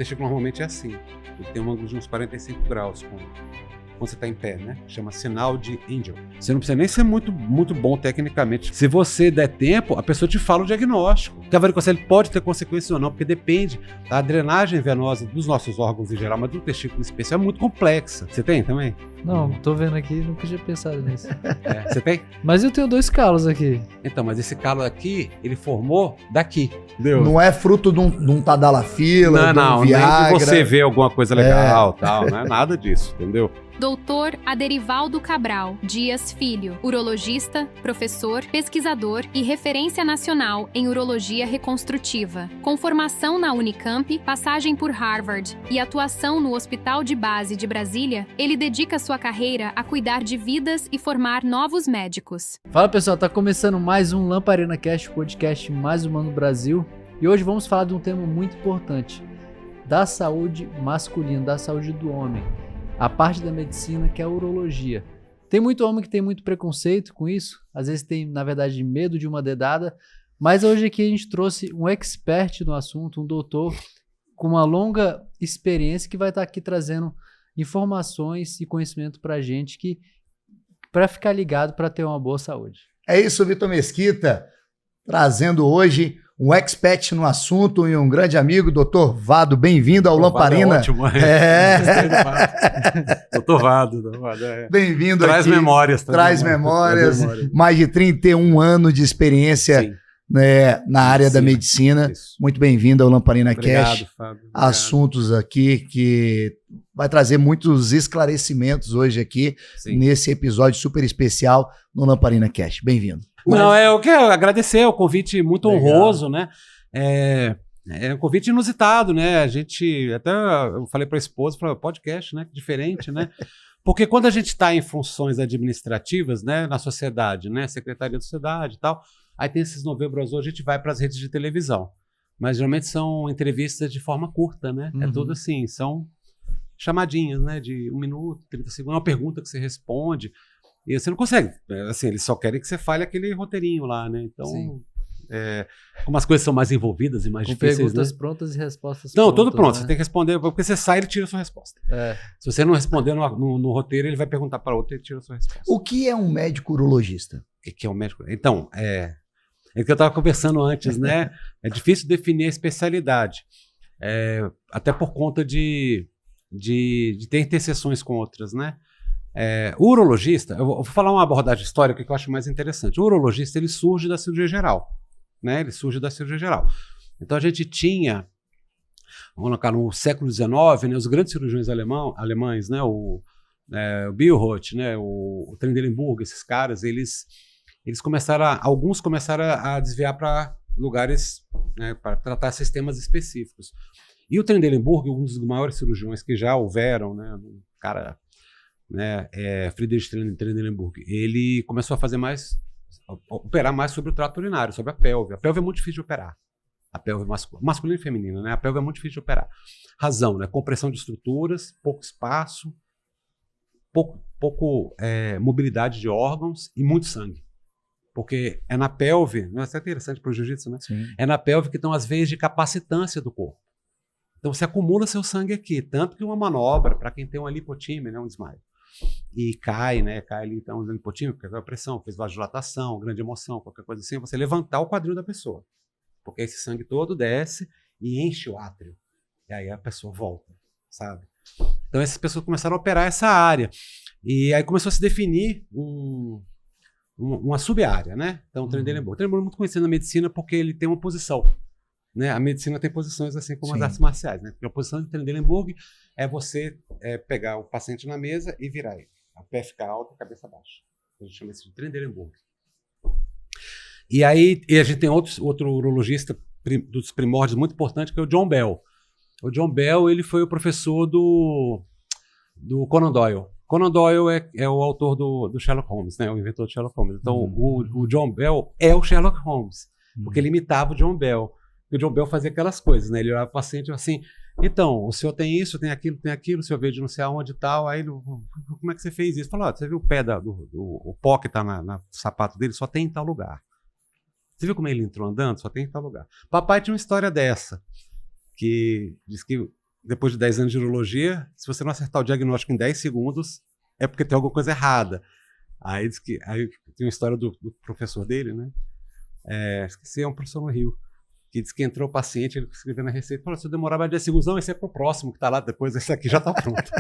testículo normalmente é assim. Ele tem um ângulo de uns 45 graus quando você está em pé, né? Chama sinal de Angel. Você não precisa nem ser muito bom tecnicamente. Se você der tempo, a pessoa te fala o diagnóstico. Que a varicocele pode ter consequências ou não, porque depende da drenagem venosa dos nossos órgãos em geral, mas do testículo em especial é muito complexa. Você tem também? Não, tô vendo aqui, nunca tinha pensado nisso. Você tem? Mas eu tenho 2 calos aqui. Então, mas esse calo aqui, ele formou daqui. Entendeu? Não é fruto de um Tadalafila, Não, de um Viagra. nem de você ver alguma coisa legal, tal, não é nada disso, entendeu? Doutor Aderivaldo Cabral Dias Filho, urologista, professor, pesquisador e referência nacional em urologia reconstrutiva. Com formação na Unicamp, passagem por Harvard e atuação no Hospital de Base de Brasília, ele dedica sua carreira a cuidar de vidas e formar novos médicos. Fala pessoal, tá começando mais um Lamparina Cast, podcast mais humano do Brasil. E hoje vamos falar de um tema muito importante, da saúde masculina, da saúde do homem. A parte da medicina que é a urologia. Tem muito homem que tem muito preconceito com isso, às vezes tem, na verdade, medo de uma dedada, mas hoje aqui a gente trouxe um expert no assunto, um doutor com uma longa experiência que vai estar aqui trazendo informações e conhecimento pra gente para ficar ligado, para ter uma boa saúde. É isso, Vitor Mesquita, trazendo hoje um expert no assunto e um grande amigo, Dr. Vado. Bem-vindo ao Lamparina. Ótimo, Dr. Vado. Bem-vindo aqui. Traz memórias. Mais de 31 anos de experiência, né, na área da medicina. Isso. Muito bem-vindo ao Lamparina Cast. Fábio. Assuntos aqui que vai trazer muitos esclarecimentos hoje aqui, nesse episódio super especial no Lamparina Cast. Bem-vindo. Não, eu quero agradecer o convite muito honroso, né? É um convite inusitado, né? A gente, até eu falei para a esposa, falei, podcast, né? Diferente, né? Porque quando a gente está em funções administrativas, né? Na sociedade, né? Secretaria da Sociedade e tal, aí tem esses Novembro Azul, a gente vai para as redes de televisão. Mas geralmente são entrevistas de forma curta, né? É tudo assim, são chamadinhas, né? De 1 minuto, 30 segundos, uma pergunta que você responde. E você não consegue, assim, eles só querem que você fale aquele roteirinho lá, né? Então, como as coisas são mais envolvidas e mais difíceis, perguntas, né? Prontas e respostas prontas. Não, tudo pronto, né? Você tem que responder, porque você sai e ele tira a sua resposta. Se você não responder no roteiro, ele vai perguntar para outro e ele tira a sua resposta. O que é um médico urologista? O que é um médico? Então, é que eu estava conversando antes, né? É difícil definir a especialidade, até por conta de ter interseções com outras, né? O urologista, eu vou falar uma abordagem histórica que eu acho mais interessante. O urologista, ele surge da cirurgia geral, né? Ele surge da cirurgia geral. Então a gente tinha, vamos colocar, no século XIX, né, os grandes cirurgiões alemães, né, o Billroth, né, o Trendelenburg, esses caras, eles alguns começaram a desviar para lugares, né, para tratar sistemas específicos. E o Trendelenburg, um dos maiores cirurgiões que já houveram, né, um cara, né, Friedrich Trendelenburg, ele começou a operar mais sobre o trato urinário, sobre a pelve. A pelve é muito difícil de operar. A pelve masculina e feminina, né? A pelve é muito difícil de operar. Razão, né? Compressão de estruturas, pouco espaço, pouco mobilidade de órgãos e muito sangue. Porque é na pelve, não é interessante para o jiu-jitsu, né? Sim. É na pelve que estão as veias de capacitância do corpo. Então você acumula seu sangue aqui, tanto que uma manobra, para quem tem uma lipotímia, né, um desmaio, e cai, né? Cai ali, então, um hipotímico, porque a pressão, fez vasodilatação, grande emoção, qualquer coisa assim, você levantar o quadril da pessoa. Porque esse sangue todo desce e enche o átrio. E aí a pessoa volta, sabe? Então essas pessoas começaram a operar essa área. E aí começou a se definir uma sub-área, né? Então o Trendelenburg é muito conhecido na medicina porque ele tem uma posição. Né? A medicina tem posições assim como as artes marciais, né? Porque a posição de Trendelenburg é você pegar o paciente na mesa e virar ele. O pé fica alto, a cabeça baixa. A gente chama isso de Trendelenburg. E aí a gente tem outro urologista dos primórdios muito importante, que é o John Bell. O John Bell, ele foi o professor do Conan Doyle. Conan Doyle é o autor do Sherlock Holmes, né? O inventor do Sherlock Holmes. Então o John Bell é o Sherlock Holmes, porque ele imitava o John Bell. O John Bell fazia aquelas coisas, né? Ele olhava o paciente assim, então, o senhor tem isso, tem aquilo, o senhor veio de não sei aonde e tal, aí como é que você fez isso? Falou, você viu o pé o pó que tá no sapato dele, só tem em tal lugar. Você viu como ele entrou andando? Só tem em tal lugar. Papai tinha uma história dessa, que diz que depois de 10 anos de urologia, se você não acertar o diagnóstico em 10 segundos, é porque tem alguma coisa errada. Aí diz que aí tem uma história do professor dele, né? Esqueci, é um professor no Rio, que diz que entrou o paciente, ele escreveu na receita, falou, se eu demorar mais 10 segundos, não, esse é pro próximo que está lá depois, esse aqui já está pronto.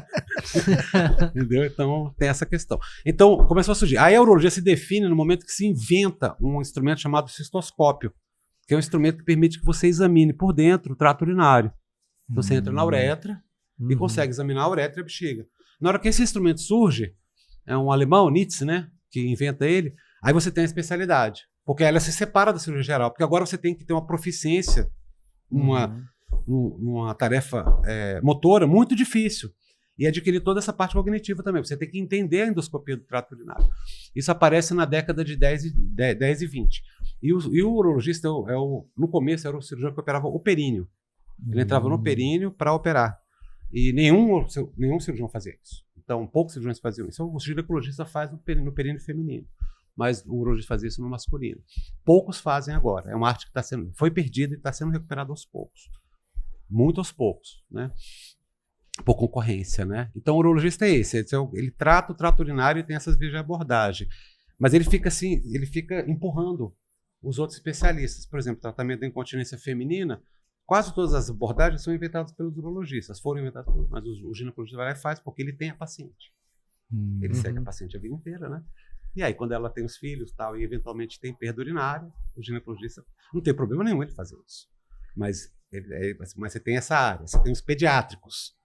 Entendeu? Então, tem essa questão. Então, começou a surgir. Aí a urologia se define no momento que se inventa um instrumento chamado cistoscópio, que é um instrumento que permite que você examine por dentro o trato urinário. Então, você entra na uretra e consegue examinar a uretra e a bexiga. Na hora que esse instrumento surge, é um alemão, Nietzsche, né, que inventa ele, aí você tem a especialidade. Porque ela se separa da cirurgia geral. Porque agora você tem que ter uma proficiência, uma tarefa motora muito difícil. E adquirir toda essa parte cognitiva também. Você tem que entender a endoscopia do trato urinário. Isso aparece na década de 10 e 20. E o urologista, no começo, era o cirurgião que operava o períneo. Ele entrava no períneo para operar. E nenhum cirurgião fazia isso. Então, poucos cirurgiões faziam isso. O ginecologista faz no períneo feminino. Mas o urologista fazia isso no masculino. Poucos fazem agora. É uma arte que foi perdida e está sendo recuperada aos poucos. Muito aos poucos, né? Por concorrência, né? Então o urologista é esse. Ele trata o trato urinário e tem essas vias de abordagem. Mas ele fica assim, ele fica empurrando os outros especialistas. Por exemplo, tratamento da incontinência feminina, quase todas as abordagens são inventadas pelos urologistas. Foram inventadas mas o ginecologista vai lá e faz porque ele tem a paciente. Ele segue a paciente a vida inteira, né? E aí, quando ela tem os filhos tal, e eventualmente tem perda urinária, o ginecologista não tem problema nenhum ele fazer isso. Mas você tem essa área, você tem os pediátricos,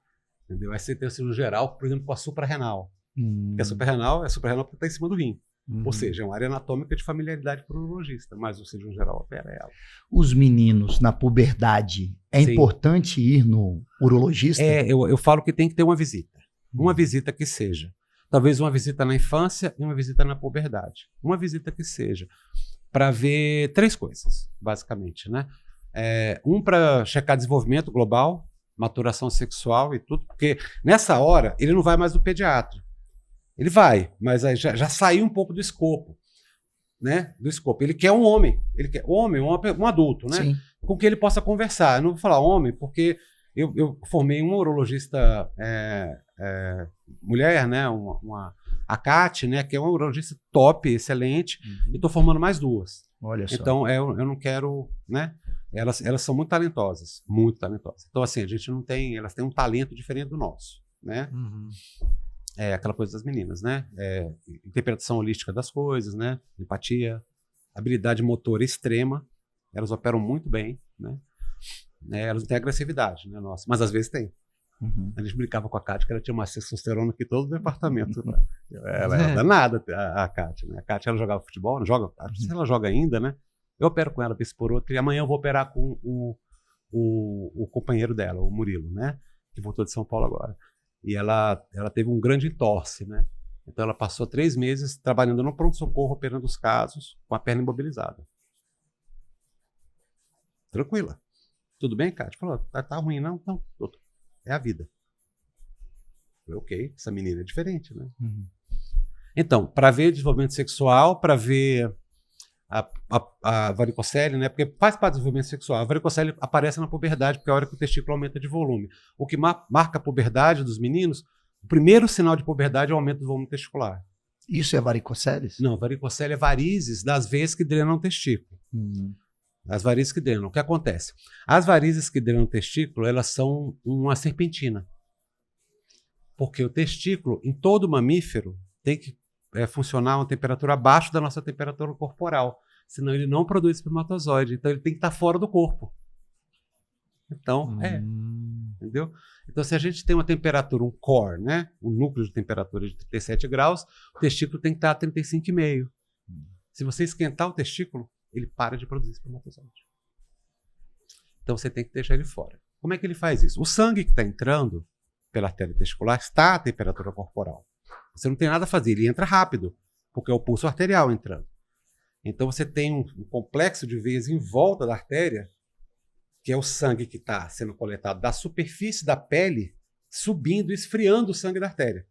entendeu? Aí você tem o cirurgião geral, por exemplo, com a suprarrenal. Que a suprarrenal porque está em cima do rim. Ou seja, é uma área anatômica de familiaridade para o urologista, mas o cirurgião geral opera ela. Os meninos na puberdade, Sim. Importante ir no urologista? Eu falo que tem que ter uma visita. Uma visita que seja. Talvez uma visita na infância e uma visita na puberdade. Uma visita que seja. Para ver 3 coisas, basicamente, né? Para checar desenvolvimento global, maturação sexual e tudo, porque nessa hora ele não vai mais no pediatra. Ele vai, mas aí já saiu um pouco do escopo, né? Do escopo. Ele quer um homem. Ele quer um adulto, né? Sim. Com que ele possa conversar. Eu não vou falar homem, porque eu formei uma urologista mulher, né? A Kate, né? Que é uma urologista top, excelente, e estou formando mais 2. Olha só. Então, eu não quero, né? Elas são muito talentosas, muito talentosas. Então, assim, a gente não tem, elas têm um talento diferente do nosso, né? Aquela coisa das meninas, né? Interpretação holística das coisas, né? Empatia, habilidade motora extrema, elas operam muito bem, né? Elas não têm agressividade, né? Nossa, mas às vezes tem. A gente brincava com a Kátia que ela tinha uma testosterona aqui todo o departamento. Né? Ela é danada, a Kátia, né? A Kátia, ela jogava futebol, não joga, não sei se ela joga ainda, né? Eu opero com ela, vez por outra, e amanhã eu vou operar com o companheiro dela, o Murilo, né? Que voltou de São Paulo agora. E ela teve um grande entorse, né? Então ela passou 3 meses trabalhando no pronto-socorro, operando os casos, com a perna imobilizada. Tranquila. Tudo bem, Kátia? Falou, tá ruim, não? Não, doutor. É a vida. Falei, ok, essa menina é diferente, né? Então, para ver desenvolvimento sexual, para ver a varicocele, né? Porque faz parte do desenvolvimento sexual. A varicocele aparece na puberdade, porque é a hora que o testículo aumenta de volume. O que marca a puberdade dos meninos, o primeiro sinal de puberdade é o aumento do volume testicular. Isso é varicoceles? Não, varicocele é varizes das veias que drenam o testículo. As varizes que drenam. O que acontece? As varizes que drenam o testículo, elas são uma serpentina. Porque o testículo, em todo mamífero, tem que funcionar a uma temperatura abaixo da nossa temperatura corporal. Senão ele não produz espermatozoide. Então ele tem que estar fora do corpo. Então, entendeu? Então, se a gente tem uma temperatura, um core, né? Um núcleo de temperatura de 37 graus, o testículo tem que estar a 35,5. Se você esquentar o testículo, ele para de produzir espermatozoide. Então você tem que deixar ele fora. Como é que ele faz isso? O sangue que está entrando pela artéria testicular está à temperatura corporal. Você não tem nada a fazer, ele entra rápido, porque é o pulso arterial entrando. Então você tem um complexo de veias em volta da artéria, que é o sangue que está sendo coletado da superfície da pele, subindo e esfriando o sangue da artéria.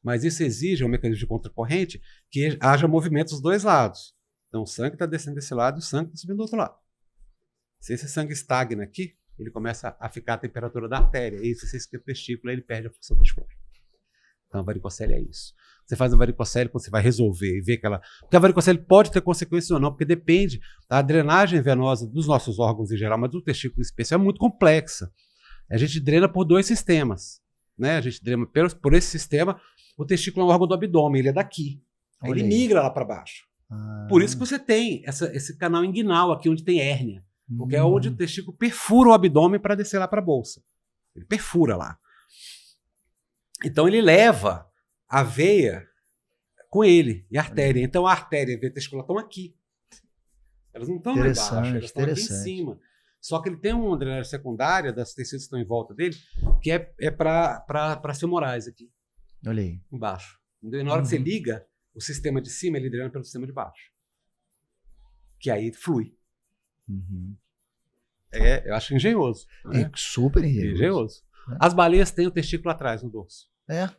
Mas isso exige um mecanismo de contracorrente que haja movimento dos dois lados. Então o sangue está descendo desse lado e o sangue está subindo do outro lado. Se esse sangue estagna aqui, ele começa a ficar a temperatura da artéria. E se você esquenta o testículo, ele perde a função testicular. Então, a varicocele é isso. Você faz a varicocele quando você vai resolver e ver que ela... Porque a varicocele pode ter consequências ou não, porque depende da drenagem venosa dos nossos órgãos em geral, mas do testículo em especial é muito complexa. A gente drena por 2 sistemas, né? A gente drena por esse sistema. O testículo é um órgão do abdômen, ele é daqui. Aí ele migra lá para baixo. Por isso que você tem esse canal inguinal aqui onde tem hérnia. Porque é onde o testículo perfura o abdômen para descer lá para a bolsa. Ele perfura lá. Então ele leva a veia com ele e a artéria. Então a artéria e a veia testicular estão aqui. Elas não estão lá embaixo, elas estão aqui em cima. Só que ele tem uma drenagem secundária das tecidos que estão em volta dele, que é para as femorais aqui. Olha aí. Embaixo. E na hora que você liga, o sistema de cima ele drena pelo sistema de baixo. Que aí flui. Eu acho engenhoso. É super engenhoso. As baleias têm o testículo atrás no dorso.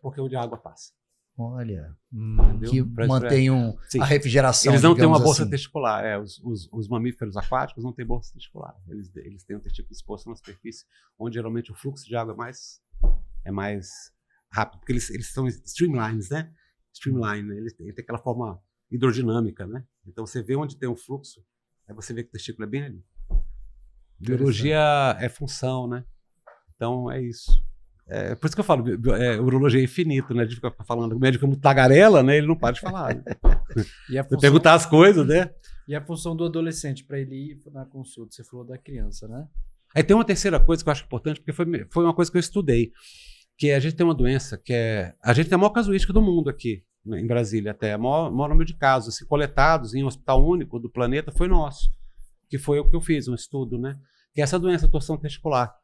Porque é onde a água passa. Olha. Entendeu? Que mantém a refrigeração. Eles não têm uma bolsa assim. testicular. Os mamíferos aquáticos não têm bolsa testicular. Eles têm um testículo exposto na superfície, onde geralmente o fluxo de água é mais rápido. Porque eles são streamlines, né? Streamline, ele tem aquela forma hidrodinâmica, né? Então você vê onde tem um fluxo, aí você vê que o testículo é bem ali. Biologia é função, né? Então é isso. Por isso que eu falo, urologia é infinito, né? De ficar falando, o médico é muito tagarela, né? Ele não para de falar. Né? E a função, perguntar as coisas, né? E a função do adolescente para ele ir na consulta, você falou da criança, né? Aí tem uma terceira coisa que eu acho importante, porque foi uma coisa que eu estudei, que a gente tem uma doença que a gente tem a maior casuística do mundo aqui, em Brasília até, o maior número de casos assim, coletados em um hospital único do planeta foi nosso, que foi o que eu fiz, um estudo, né? Que é essa doença, torção testicular,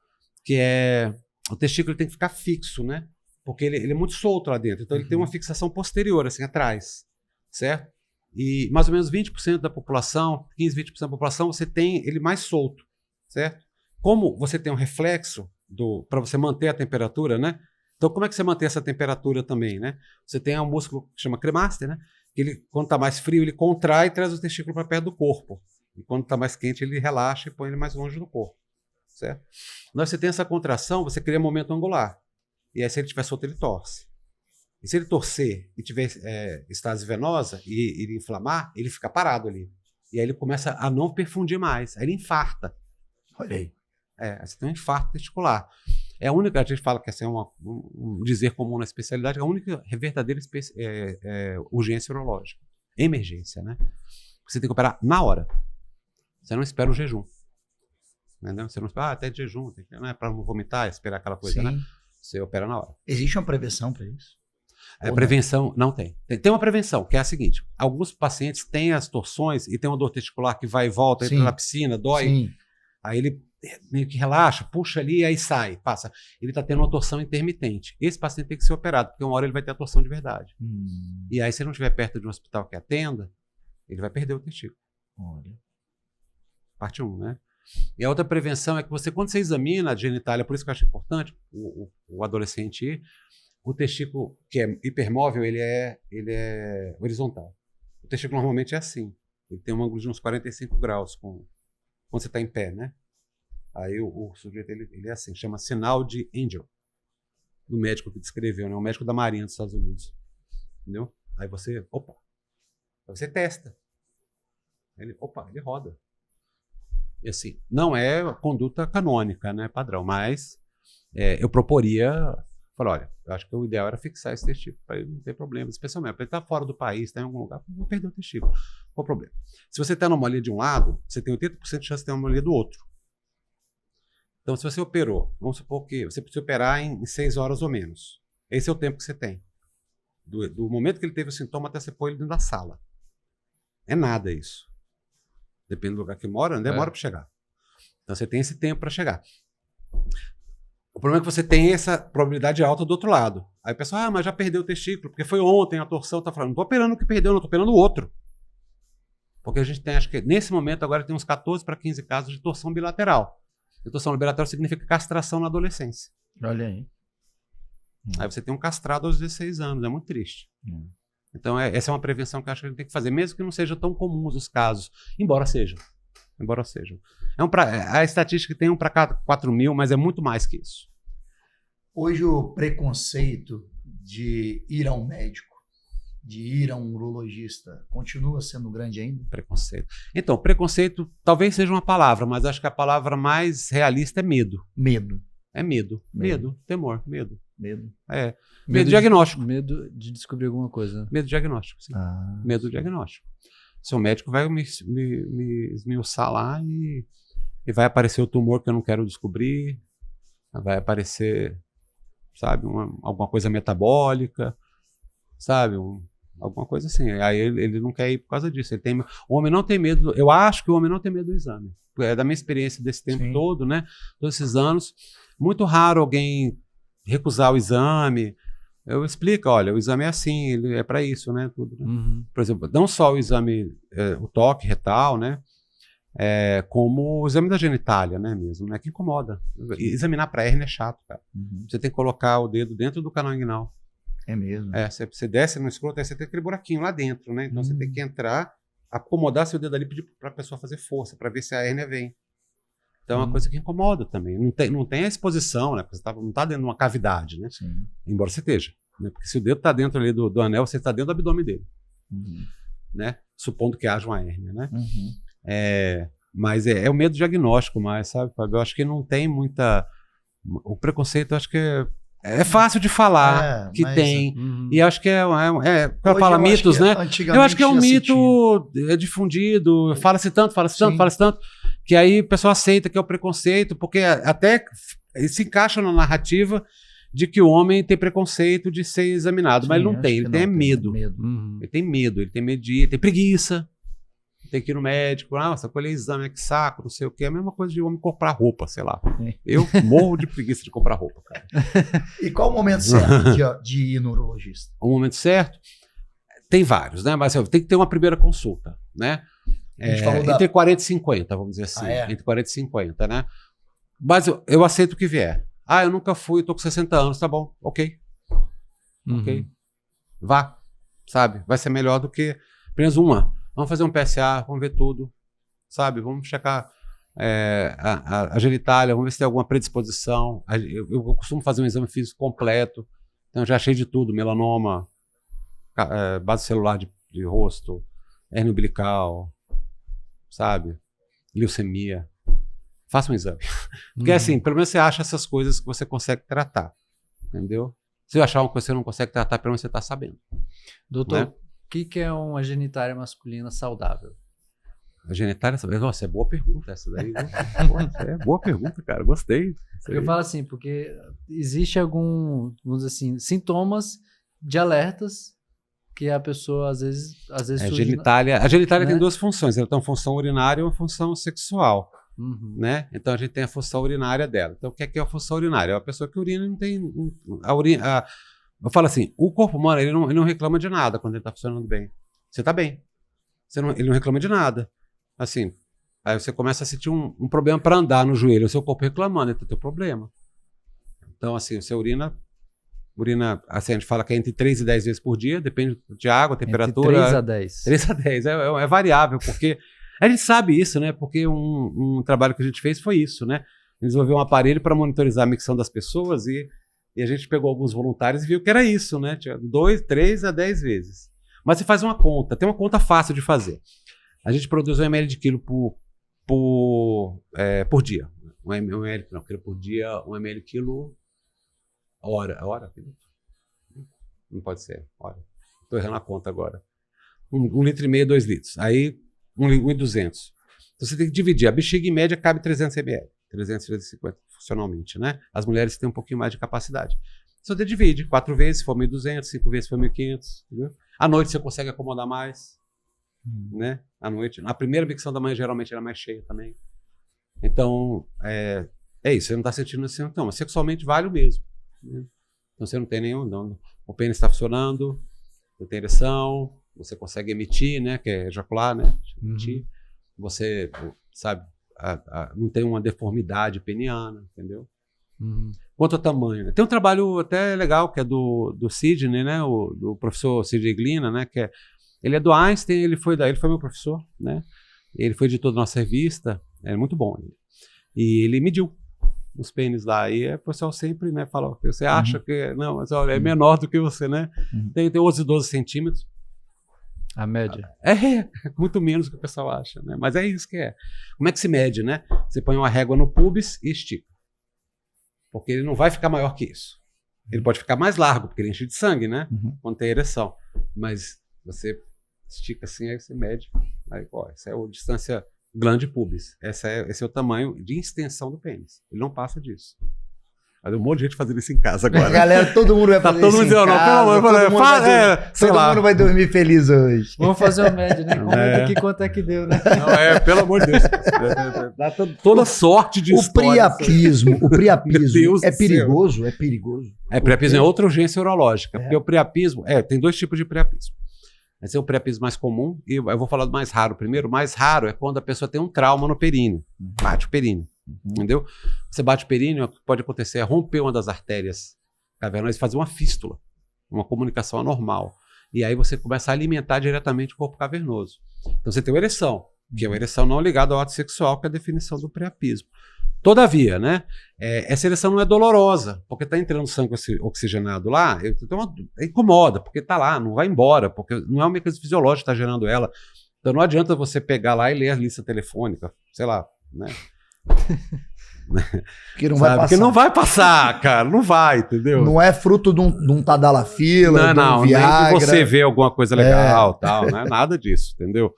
que é... O testículo tem que ficar fixo, né? Porque ele é muito solto lá dentro. Então ele tem uma fixação posterior, assim, atrás. Certo? E mais ou menos 20% da população, 15, 20% da população, você tem ele mais solto. Certo? Como você tem um reflexo para você manter a temperatura, né? Então como é que você mantém essa temperatura também, né? Você tem um músculo que chama cremaster, né? Que ele, quando está mais frio, ele contrai e traz o testículo para perto do corpo. E quando está mais quente, ele relaxa e põe ele mais longe do corpo. Certo? Quando você tem essa contração, você cria momento angular. E aí, se ele estiver solto, ele torce. E se ele torcer e tiver estase venosa e ele inflamar, ele fica parado ali. E aí ele começa a não perfundir mais. Aí ele infarta. Olha aí. Aí você tem um infarto testicular. É a única, a gente fala que essa é um dizer comum na especialidade, a única verdadeira urgência urológica. Emergência, né? Você tem que operar na hora. Você não espera o jejum. Não, você não espera, até de jejum, não é para não vomitar, esperar aquela coisa, Sim. né? Você opera na hora. Existe uma prevenção para isso? Prevenção não tem. Tem uma prevenção, que é a seguinte: alguns pacientes têm as torções e tem uma dor testicular que vai e volta, entra na piscina, dói. Sim. Aí ele meio que relaxa, puxa ali, aí sai, passa. Ele está tendo uma torção intermitente. Esse paciente tem que ser operado, porque uma hora ele vai ter a torção de verdade. E aí, se ele não estiver perto de um hospital que atenda, ele vai perder o testículo. Olha. Parte 1, né? E a outra prevenção é que você, quando você examina a genitália, por isso que eu acho importante o adolescente ir, o testículo, que é hipermóvel, ele é horizontal. O testículo normalmente é assim. Ele tem um ângulo de uns 45 graus quando você está em pé, né? Aí o sujeito, ele é assim, chama sinal de Angel, do médico que descreveu, né? O médico da Marinha dos Estados Unidos. Entendeu? Aí você testa. Ele roda. E assim, não é conduta canônica, né, padrão, mas eu proporia, falar, olha, eu acho que o ideal era fixar esse testículo, para ele não ter problema, especialmente para ele estar fora do país, estar em algum lugar, não perder o testículo. Qual o problema? Se você tem uma anomalia de um lado, você tem 80% de chance de ter uma anomalia do outro. Então, se você operou, vamos supor que você precisa operar em 6 horas ou menos. Esse é o tempo que você tem. Do momento que ele teve o sintoma até você pôr ele dentro da sala. É nada isso. Depende do lugar que mora, demora para chegar. Então você tem esse tempo para chegar. O problema é que você tem essa probabilidade alta do outro lado. Aí o pessoal, mas já perdeu o testículo, porque foi ontem a torção, tá falando, não estou operando o que perdeu, não estou operando o outro. Porque a gente tem, acho que nesse momento agora tem uns 14 para 15 casos de torção bilateral. E torção bilateral significa castração na adolescência. Olha aí. Aí você tem um castrado aos 16 anos, é muito triste. Então essa é uma prevenção que eu acho que a gente tem que fazer, mesmo que não sejam tão comuns os casos, embora sejam. Embora sejam. A estatística tem 1 para cada 4 mil, mas é muito mais que isso. Hoje o preconceito de ir a um médico, de ir a um urologista, continua sendo grande ainda? Preconceito. Então, preconceito talvez seja uma palavra, mas acho que a palavra mais realista é medo. Medo. É medo. Temor, medo. É. Medo diagnóstico. Medo de descobrir alguma coisa. Medo diagnóstico, sim. Medo diagnóstico. Seu médico vai me esmiuçar lá e vai aparecer o tumor que eu não quero descobrir, vai aparecer, sabe, alguma coisa metabólica, sabe, alguma coisa assim. Aí ele não quer ir por causa disso. O homem não tem medo, eu acho que o homem não tem medo do exame. É da minha experiência desse tempo todo, né? Todos esses anos, muito raro alguém recusar o exame. Eu explico, olha, o exame é assim, ele é para isso, né? Tudo, né? Por exemplo, não só o exame, o toque retal, né? Como o exame da genitália, né? Mesmo, né? Que incomoda. Examinar para hérnia é chato, cara. Você tem que colocar o dedo dentro do canal inguinal. É mesmo? Você desce no escroto, aí você tem aquele buraquinho lá dentro, né? Então você tem que entrar, acomodar seu dedo ali e pedir para a pessoa fazer força, para ver se a hérnia vem. Então é uma coisa que incomoda também. Não tem a exposição, né? Porque você não está dentro de uma cavidade, né? Sim. Embora você esteja. Né? Porque se o dedo está dentro ali do anel, você está dentro do abdômen dele. Né? Supondo que haja uma hérnia, né? Mas é o medo diagnóstico mais, sabe, Fábio? Eu acho que não tem muita... O preconceito, eu acho que é fácil de falar que tem. E acho que quando fala mitos, né? Eu acho que é um mito difundido, fala-se tanto, que aí o pessoal aceita que é o preconceito, porque até se encaixa na narrativa de que o homem tem preconceito de ser examinado, mas ele não tem, ele tem medo. Ele tem medo, ele tem medo de ir, tem preguiça. Tem que ir no médico, nossa, colher exame, que saco, não sei o quê. É a mesma coisa de homem comprar roupa, sei lá. Eu morro de preguiça de comprar roupa, cara. E qual o momento certo de ir no urologista? O momento certo? Tem vários, né? Mas tem que ter uma primeira consulta, né? Entre 40 e 50, vamos dizer assim. Entre 40 e 50, né? Mas eu aceito o que vier. Eu nunca fui, tô com 60 anos, tá bom, ok. Ok. Vá, sabe? Vai ser melhor do que apenas uma. Vamos fazer um PSA, vamos ver tudo, sabe? Vamos checar a genitália, vamos ver se tem alguma predisposição. Eu costumo fazer um exame físico completo, então já achei de tudo, melanoma, base celular de rosto, hérnia umbilical, sabe? Leucemia. Faça um exame. Porque assim, pelo menos você acha essas coisas que você consegue tratar, entendeu? Se eu achar uma coisa que você não consegue tratar, pelo menos você está sabendo. Doutor, né? O que é uma genitália masculina saudável? A genitália saudável? Nossa, é boa pergunta essa daí. É boa pergunta, cara. Gostei. Eu falo assim, porque existe algum, vamos dizer assim, sintomas de alertas que a pessoa às vezes a genitália né? tem duas funções. Ela tem uma função urinária e uma função sexual. Né? Então a gente tem a função urinária dela. Então o que é a função urinária? É uma pessoa que urina e não tem... Eu falo assim, o corpo humano ele não reclama de nada quando ele está funcionando bem. Você está bem. Ele não reclama de nada. Assim, aí você começa a sentir um problema para andar no joelho, o seu corpo reclamando, então tem problema. Então assim, você urina, assim, a gente fala que é entre 3 e 10 vezes por dia, depende de água, temperatura. Entre 3 a 10. 3 a 10, é variável, porque a gente sabe isso, né? Porque um trabalho que a gente fez foi isso, né? Desenvolveu um aparelho para monitorizar a micção das pessoas e a gente pegou alguns voluntários e viu que era isso, né? Tinha 3 a 10 vezes. Mas você faz uma conta, tem uma conta fácil de fazer. A gente produz 1 ml de quilo por dia. 1 ml, não, quilo por dia, 1 ml quilo hora? Não pode ser, hora. Estou errando a conta agora. 1,5 litro, 2 litros. Aí, 1,200. Então você tem que dividir. A bexiga, em média, cabe 300 ml. 350 funcionalmente, né? As mulheres têm um pouquinho mais de capacidade. Você divide 4 vezes, se for 1.200, 5 vezes, se for 1.500, entendeu? À noite você consegue acomodar mais, né? À noite. A primeira micção da manhã, geralmente, ela é mais cheia também. Então, é isso. Você não está sentindo esse sintoma. Sexualmente vale o mesmo. Né? Então, você não tem nenhum... Não, o pênis está funcionando, você tem ereção, você consegue emitir, né? Que é ejacular, né? Emitir. Você, sabe... não tem uma deformidade peniana, entendeu? Quanto ao tamanho, né? Tem um trabalho até legal que é do Sidney, né? Do professor Sidney Glina, né? Ele é do Einstein, ele foi meu professor, né? Ele foi editor da nossa revista, é muito bom. E ele mediu os pênis lá. E o pessoal sempre, né, fala, você acha que... Não, mas olha, é menor do que você, né? Tem 11, 12 centímetros. A média. É muito menos do que o pessoal acha, né? Mas é isso que é. Como é que se mede, né? Você põe uma régua no pubis e estica. Porque ele não vai ficar maior que isso. Ele pode ficar mais largo, porque ele enche de sangue, né? Quando tem ereção. Mas você estica assim, aí você mede. Aí, ó, essa é a distância glande pubis. Esse é o tamanho de extensão do pênis. Ele não passa disso. Mas um monte de gente fazendo isso em casa agora. Galera, todo mundo vai fazer todo mundo isso em dizendo, casa. Todo mundo vai dormir feliz hoje. Vamos fazer uma média, né? Comenta aqui quanto é que deu, né? Não, pelo amor de Deus. Dá toda sorte de história. O priapismo é Deus perigoso? É perigoso. Priapismo é outra urgência urológica. Porque o priapismo... tem 2 tipos de priapismo. Esse é o priapismo mais comum e eu vou falar do mais raro primeiro. O mais raro é quando a pessoa tem um trauma no períneo. Bate o períneo. Entendeu? Você bate o períneo, o que pode acontecer é romper uma das artérias cavernosas e fazer uma fístula, uma comunicação anormal. E aí você começa a alimentar diretamente o corpo cavernoso. Então você tem uma ereção, que é uma ereção não ligada ao ato sexual, que é a definição do priapismo. Todavia, né, essa ereção não é dolorosa, porque está entrando sangue oxigenado lá, incomoda, porque está lá, não vai embora, porque não é um mecanismo fisiológico que está gerando ela. Então não adianta você pegar lá e ler a lista telefônica, sei lá, né? Que não vai passar. Porque não vai passar, cara, não vai, entendeu? Não é fruto de um tadalafila, não, de um Viagra. Nem que você vê alguma coisa legal, tal, não é nada disso, entendeu?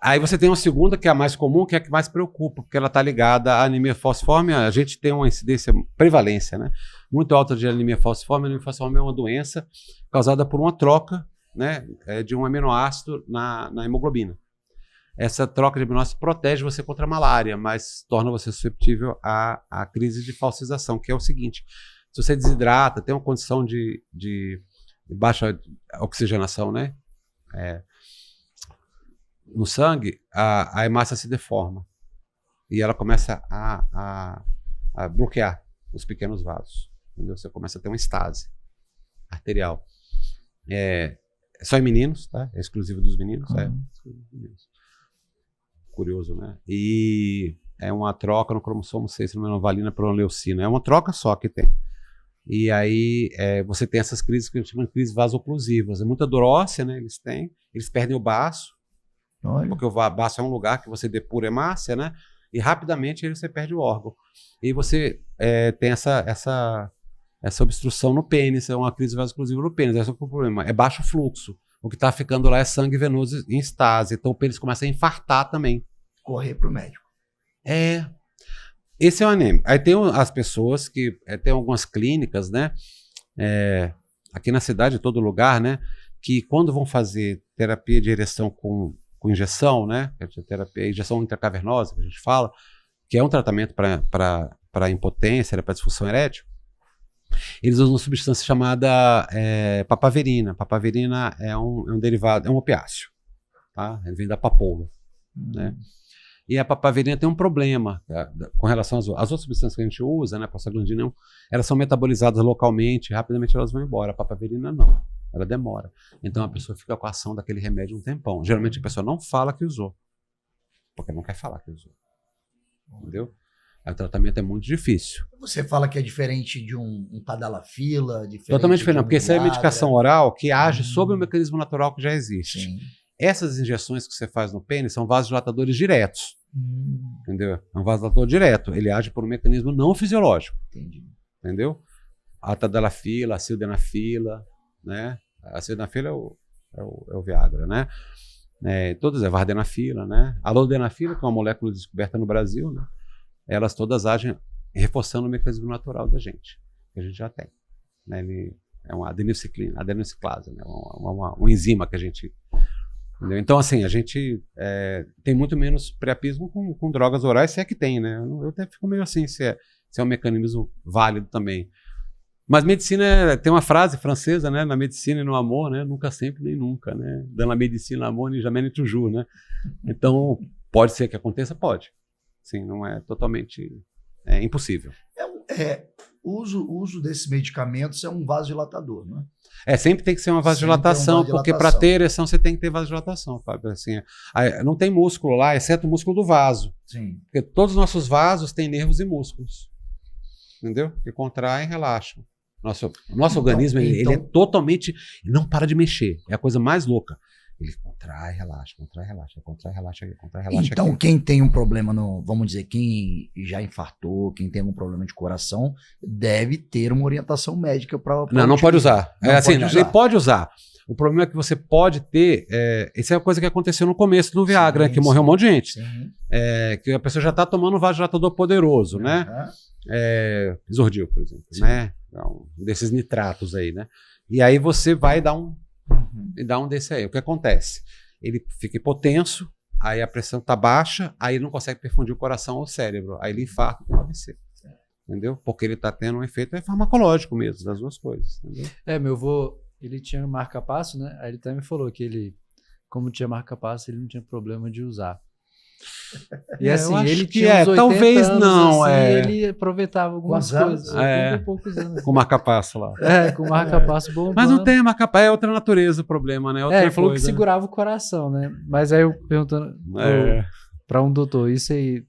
Aí você tem uma segunda, que é a mais comum, que é a que mais preocupa, porque ela está ligada à anemia falciforme. A gente tem uma incidência, prevalência, né, muito alta de anemia falciforme. A anemia falciforme é uma doença causada por uma troca, né, de um aminoácido na hemoglobina. Essa troca de aminoácidos protege você contra a malária, mas torna você susceptível à crise de falcização, que é o seguinte: se você desidrata, tem uma condição de baixa oxigenação, né, no sangue, a hemácia se deforma e ela começa a bloquear os pequenos vasos, entendeu? Você começa a ter uma estase arterial. É só em meninos, tá? É exclusivo dos meninos, exclusivo dos meninos. Curioso, né? E é uma troca no cromossomo 6, se não me engano, valina por leucina. É uma troca só que tem. E aí você tem essas crises que a gente chama de crises vasoclusivas. É muita dor óssea, né? Eles perdem o baço. Olha. Porque o baço é um lugar que você depura hemácia, né? E rapidamente você perde o órgão. E você tem essa obstrução no pênis, é uma crise vasoclusiva no pênis. Esse é o problema. É baixo fluxo. O que está ficando lá é sangue venoso em estase. Então o pênis começa a infartar também. Correr para o médico. Esse é o anêmico. Aí tem as pessoas que tem algumas clínicas, né? Aqui na cidade, em todo lugar, né? Que quando vão fazer terapia de ereção com injeção, né? Injeção intracavernosa, que a gente fala, que é um tratamento para impotência, para disfunção erétil. Eles usam uma substância chamada papaverina. Papaverina é um derivado, é um opiáceo, tá? Ele vem da papoula, né? E a papaverina tem um problema com relação às outras substâncias que a gente usa, né? Prostaglandina, elas são metabolizadas localmente, rapidamente elas vão embora. A papaverina não, ela demora. Então a pessoa fica com a ação daquele remédio um tempão. Geralmente a pessoa não fala que usou, porque não quer falar que usou, entendeu? O tratamento é muito difícil. Você fala que é diferente de um tadalafila? Totalmente diferente, porque essa é a medicação oral que age sobre o mecanismo natural que já existe. Sim. Essas injeções que você faz no pênis são vasodilatadores diretos. Entendeu? É um vasodilatador direto. Ele age por um mecanismo não fisiológico. Entendi. Entendeu? A tadalafila, a sildenafila, né? A sildenafila é o Viagra, né? Todas, a vardenafila, né? A lodenafila, que é uma molécula descoberta no Brasil, né? Elas todas agem reforçando o mecanismo natural da gente, que a gente já tem. Né? Ele é uma adenosiclase, né? uma enzima que a gente... Entendeu? Então, assim, a gente tem muito menos priapismo com drogas orais, se é que tem, né? Eu até fico meio assim, se é um mecanismo válido também. Mas medicina, tem uma frase francesa, né? Na medicina e no amor, né? Nunca, sempre, nem nunca, né? Dans la médecine, l'amour, ni jamais, ni toujours, né? Então, pode ser que aconteça? Pode. Sim, não é totalmente impossível. O uso desses medicamentos é um vasodilatador, não é? Sempre tem que ser uma vasodilatação, porque para ter ereção você tem que ter vasodilatação, Fábio. Assim, não tem músculo lá, exceto o músculo do vaso. Sim. Porque todos os nossos vasos têm nervos e músculos. Entendeu? Que contraem e relaxam. Nosso organismo, ele é totalmente... Ele não para de mexer. É a coisa mais louca. Ele contrai, relaxa, contrai, relaxa, contrai, relaxa, contrai, relaxa. Então, quem tem um problema vamos dizer, quem já infartou, quem tem algum problema de coração, deve ter uma orientação médica para... Não pode usar. Pode usar. Ele pode usar. O problema é que você pode ter... Essa é a coisa que aconteceu no começo do Viagra, que morreu um monte de gente. Que a pessoa já está tomando um vasodilatador poderoso, né? Isordil, por exemplo, né? Desses nitratos aí, né? E aí você vai dar um desse aí. O que acontece? Ele fica hipotenso, aí a pressão tá baixa, aí ele não consegue perfundir o coração ou o cérebro, aí ele infarta com AVC. Entendeu? Porque ele tá tendo um efeito farmacológico mesmo, das duas coisas. Entendeu? Meu avô, ele tinha marca-passo, né? Aí ele também me falou que ele, como tinha marca-passo, ele não tinha problema de usar. E assim, ele tinha uns 80 talvez anos, não, assim, ele aproveitava algumas coisas. 80 e poucos anos. Com marca-passo lá. Com marca-passo bombando. Mas não tem marca-passo, é outra natureza o problema, né? Ele falou que segurava o coração, né? Mas aí eu perguntando para um doutor, isso aí...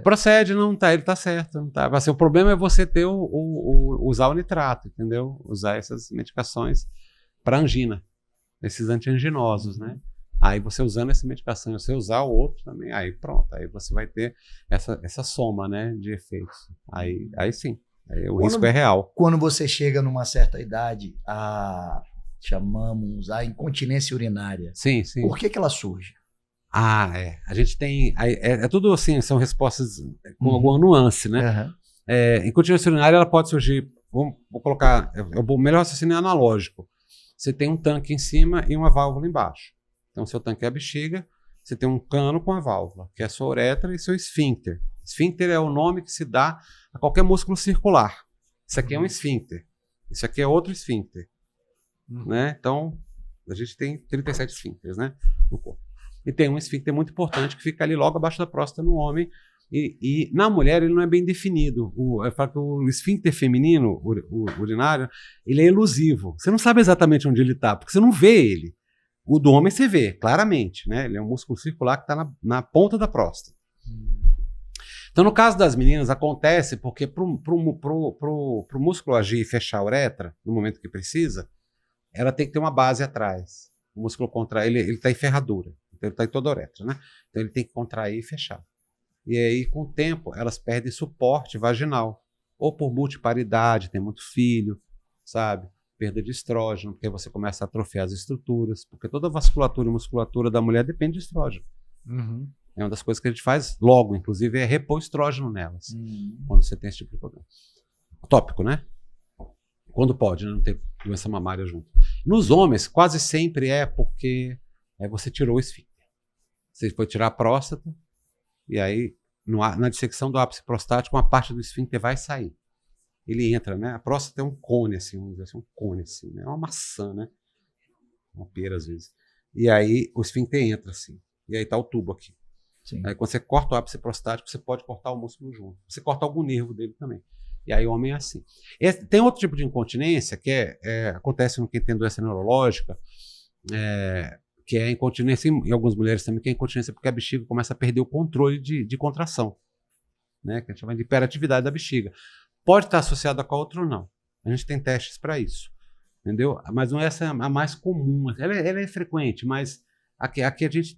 Procede, não tá, ele tá certo. Não tá. Assim, o problema é você ter usar o nitrato, entendeu? Usar essas medicações para angina, esses antianginosos, né? Aí você usando essa medicação, você usar o outro também, aí pronto, aí você vai ter essa soma, né, de efeitos. Aí sim, aí o risco é real. Quando você chega numa certa idade, chamamos a incontinência urinária. Sim. Por que ela surge? A gente tem, é tudo assim, são respostas com alguma nuance, né? Incontinência urinária, ela pode surgir, vou colocar, o melhor raciocínio é analógico. Você tem um tanque em cima e uma válvula embaixo. Então, seu tanque é a bexiga, você tem um cano com a válvula, que é a sua uretra e seu esfíncter. Esfíncter é o nome que se dá a qualquer músculo circular. Isso aqui é um esfíncter. Isso aqui é outro esfíncter. Né? Então, a gente tem 37 esfíncteres, né, no corpo. E tem um esfíncter muito importante que fica ali logo abaixo da próstata no homem. E na mulher ele não é bem definido. Eu falo que o esfíncter feminino, o urinário, ele é elusivo. Você não sabe exatamente onde ele está, porque você não vê ele. O do homem você vê, claramente, né? Ele é um músculo circular que está na ponta da próstata. Então, no caso das meninas, acontece porque pro músculo agir e fechar a uretra, no momento que precisa, ela tem que ter uma base atrás. O músculo contrai, ele está em ferradura, então ele está em toda a uretra, né? Então ele tem que contrair e fechar. E aí, com o tempo, elas perdem suporte vaginal. Ou por multiparidade, tem muito filho, sabe? Perda de estrógeno, porque você começa a atrofiar as estruturas, porque toda a vasculatura e musculatura da mulher depende de estrógeno. É uma das coisas que a gente faz logo, inclusive, é repor estrógeno nelas, quando você tem esse tipo de problema. Tópico, né? Quando pode, né? Não ter doença mamária junto. Nos homens, quase sempre é porque você tirou o esfíncter. Você foi tirar a próstata, e aí, na dissecção do ápice prostático, uma parte do esfíncter vai sair. Ele entra, né? A próstata é um cone, assim, vamos dizer assim, um cone, assim, né? É uma maçã, né? Uma pera, às vezes. E aí, o esfíncter entra, assim. E aí tá o tubo aqui. Sim. Aí, quando você corta o ápice prostático, você pode cortar o músculo junto. Você corta algum nervo dele também. E aí, o homem é assim. Tem outro tipo de incontinência, que acontece no quem tem doença neurológica, que é a incontinência, em algumas mulheres também, que é a incontinência porque a bexiga começa a perder o controle de contração, né? Que a gente chama de hiperatividade da bexiga. Pode estar associada com a outra ou não. A gente tem testes para isso, entendeu? Mas não é essa a mais comum. Ela é frequente, mas aqui a gente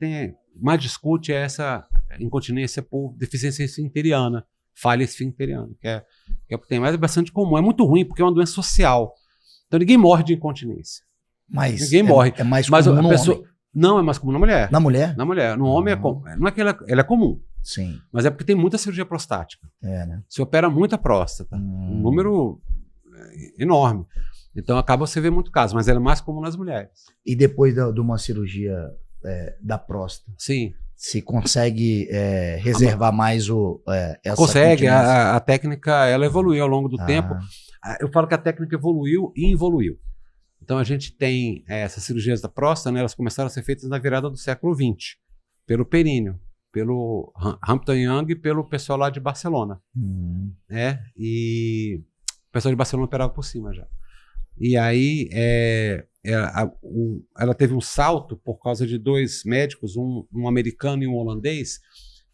mais discute essa incontinência por deficiência esfincteriana, falha esfincteriana, que é o que tem, mas é bastante comum. É muito ruim porque é uma doença social. Então ninguém morre de incontinência. Mas ninguém morre. É mais comum no homem. Não, é mais comum na mulher. Na mulher? Na mulher. No homem não é que ela é comum. Sim. Mas é porque tem muita cirurgia prostática. Né? Se opera muita próstata. Um número enorme. Então acaba você ver muito caso, mas ela é mais comum nas mulheres. E depois de uma cirurgia da próstata? Sim. Se consegue reservar mais essa consegue. A técnica ela evoluiu ao longo do tempo. Eu falo que a técnica evoluiu e involuiu. Então a gente tem essas cirurgias da próstata, né, elas começaram a ser feitas na virada do século XX, pelo períneo, pelo Hampton Young e pelo pessoal lá de Barcelona. E pessoal de Barcelona operava por cima já. E aí ela teve um salto por causa de 2 médicos, um americano e um holandês,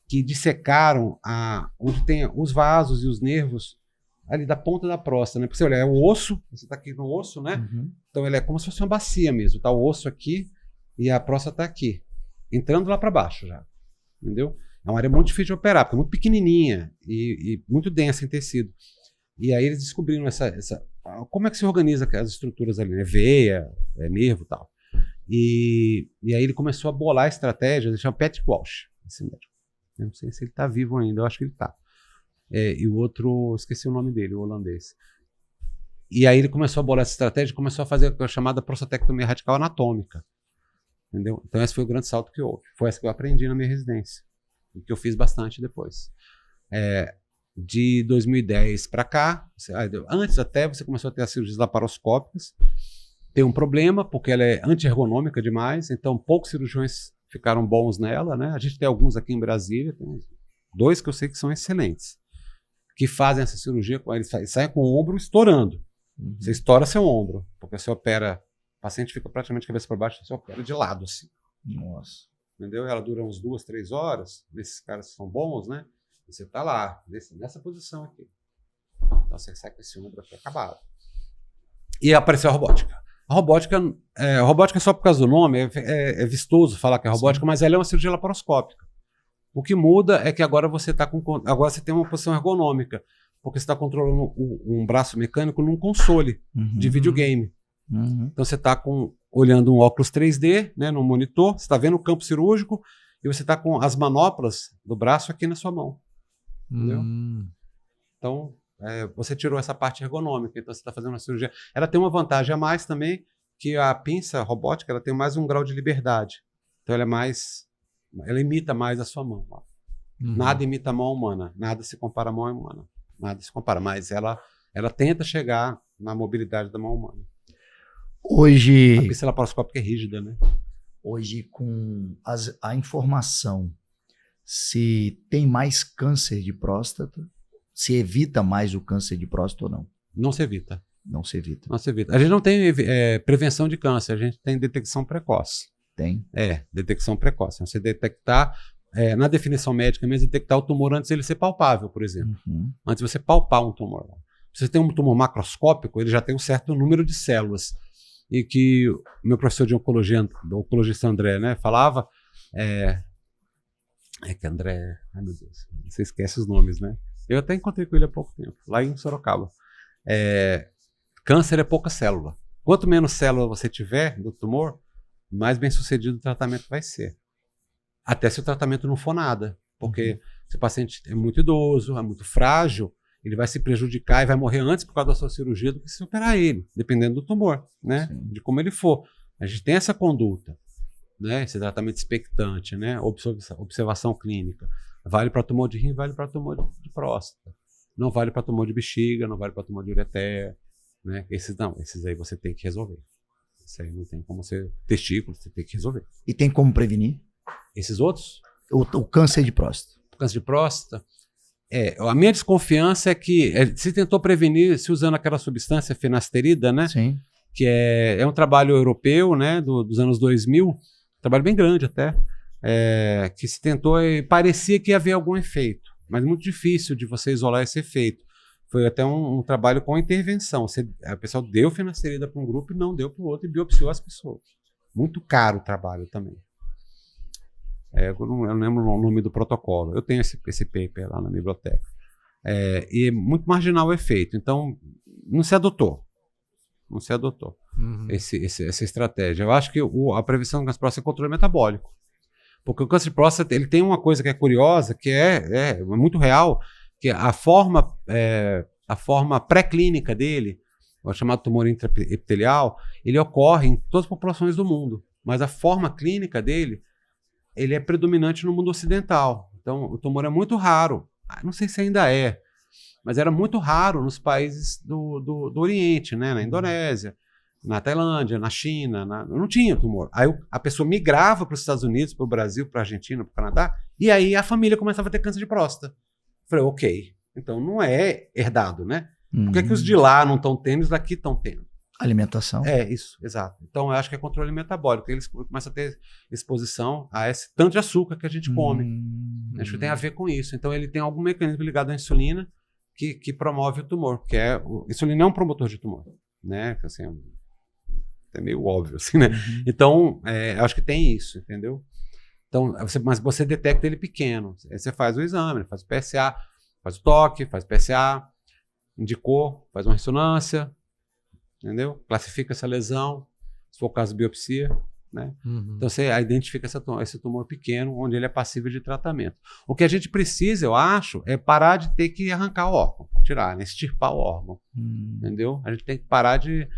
que dissecaram onde tem os vasos e os nervos ali da ponta da próstata, né? Porque você olha, é o osso, você está aqui no osso, né? Uhum. Então ele é como se fosse uma bacia mesmo, tá o osso aqui e a próstata tá aqui, entrando lá para baixo já, entendeu? É uma área muito difícil de operar, porque é muito pequenininha e muito densa em tecido. E aí eles descobriram como é que se organiza as estruturas ali, né? Veia, nervo e tal. E aí ele começou a bolar a estratégia, ele chama Patrick Walsh, esse médico. Eu não sei se ele está vivo ainda, eu acho que ele está. E o outro, esqueci o nome dele, o holandês. E aí ele começou a bolar essa estratégia e começou a fazer a chamada prostatectomia radical anatômica. Entendeu? Então esse foi o grande salto que houve. Foi essa que eu aprendi na minha residência. E que eu fiz bastante depois. De 2010 para cá, antes até você começou a ter as cirurgias laparoscópicas. Tem um problema, porque ela é anti-ergonômica demais, então poucos cirurgiões ficaram bons nela, né? A gente tem alguns aqui em Brasília, tem 2 que eu sei que são excelentes, que fazem essa cirurgia, eles saem com o ombro estourando. Uhum. Você estoura seu ombro, porque você opera, o paciente fica praticamente cabeça para baixo, você opera de lado assim. Nossa. Entendeu? Ela dura uns 2, 3 horas, esses caras são bons, né? E você tá lá, nessa posição aqui. Então você sai com esse ombro aqui acabado. E apareceu a robótica. A robótica só por causa do nome, é vistoso falar que é robótica, sim, mas ela é uma cirurgia laparoscópica. O que muda é que agora você tem uma posição ergonômica, porque você está controlando um braço mecânico num console de videogame. Uhum. Então você está olhando um óculos 3D, né, no monitor, você está vendo o campo cirúrgico e você está com as manoplas do braço aqui na sua mão. Entendeu? Então, você tirou essa parte ergonômica, então você está fazendo uma cirurgia. Ela tem uma vantagem a mais também, que a pinça robótica ela tem mais um grau de liberdade. Então ela imita mais a sua mão. Nada imita a mão humana, nada se compara à mão humana. Nada se compara, mas ela tenta chegar na mobilidade da mão humana. Hoje... A pinça laparoscópica é rígida, né? Hoje, com a informação, se tem mais câncer de próstata, se evita mais o câncer de próstata ou não? Não se evita. Não se evita. Não se evita. A gente não tem prevenção de câncer, a gente tem detecção precoce. Tem? Detecção precoce. Você detectar, na definição médica mesmo, detectar o tumor antes dele ser palpável, por exemplo. Uhum. Antes de você palpar um tumor. Se você tem um tumor macroscópico, ele já tem um certo número de células. E que o meu professor de oncologia, o oncologista André, né, falava... que André... Ai, meu Deus. Você esquece os nomes, né? Eu até encontrei com ele há pouco tempo, lá em Sorocaba. Câncer é pouca célula. Quanto menos célula você tiver do tumor, mais bem sucedido o tratamento vai ser. Até se o tratamento não for nada. Porque se o paciente é muito idoso, é muito frágil, ele vai se prejudicar e vai morrer antes por causa da sua cirurgia do que se operar ele, dependendo do tumor, né? Sim. De como ele for. A gente tem essa conduta, né? Esse tratamento expectante, né? Observação clínica. Vale para tumor de rim, vale para tumor de próstata. Não vale para tumor de bexiga, não vale para tumor de ureter, né? Esses aí você tem que resolver. Isso aí não tem como ser testículo, você tem que resolver. E tem como prevenir? Esses outros? O câncer de próstata. O câncer de próstata? A minha desconfiança é que se tentou prevenir se usando aquela substância finasterida, né? Sim. Que é um trabalho europeu, né? Dos anos 2000, trabalho bem grande até, que se tentou e parecia que ia haver algum efeito, mas muito difícil de você isolar esse efeito. Foi até um trabalho com intervenção. A pessoa deu finasterida para um grupo e não deu para o outro e biopsiou as pessoas. Muito caro o trabalho também. Eu não lembro o nome do protocolo. Eu tenho esse paper lá na biblioteca. E é muito marginal o efeito. Então, não se adotou. Não se adotou essa estratégia. Eu acho que a prevenção do câncer de próstata é controle metabólico. Porque o câncer de próstata ele tem uma coisa que é curiosa, que é muito real, que a forma pré-clínica dele, o chamado tumor intraepitelial, ele ocorre em todas as populações do mundo. Mas a forma clínica dele ele é predominante no mundo ocidental. Então, o tumor é muito raro. Não sei se ainda é, mas era muito raro nos países do Oriente, né? Na Indonésia, na Tailândia, na China. Não tinha tumor. Aí a pessoa migrava para os Estados Unidos, para o Brasil, para a Argentina, para o Canadá, e aí a família começava a ter câncer de próstata. Falei, ok, então não é herdado, né? Por que os de lá não estão tendo e os daqui estão tendo? Alimentação. É, isso, exato. Então, eu acho que é controle metabólico. Eles começam a ter exposição a esse tanto de açúcar que a gente come. Acho que tem a ver com isso. Então, ele tem algum mecanismo ligado à insulina que promove o tumor, que insulina é um promotor de tumor, né? Assim, é meio óbvio, assim, né? Então, eu acho que tem isso, entendeu? Então, mas você detecta ele pequeno. Aí você faz o exame, faz o PSA, faz o toque, faz o PSA, indicou, faz uma ressonância, entendeu? Classifica essa lesão, se for o caso de biopsia, né? Então você identifica esse tumor pequeno, onde ele é passível de tratamento. O que a gente precisa, eu acho, é parar de ter que arrancar o órgão, tirar, né? Extirpar o órgão, entendeu? A gente tem que parar de...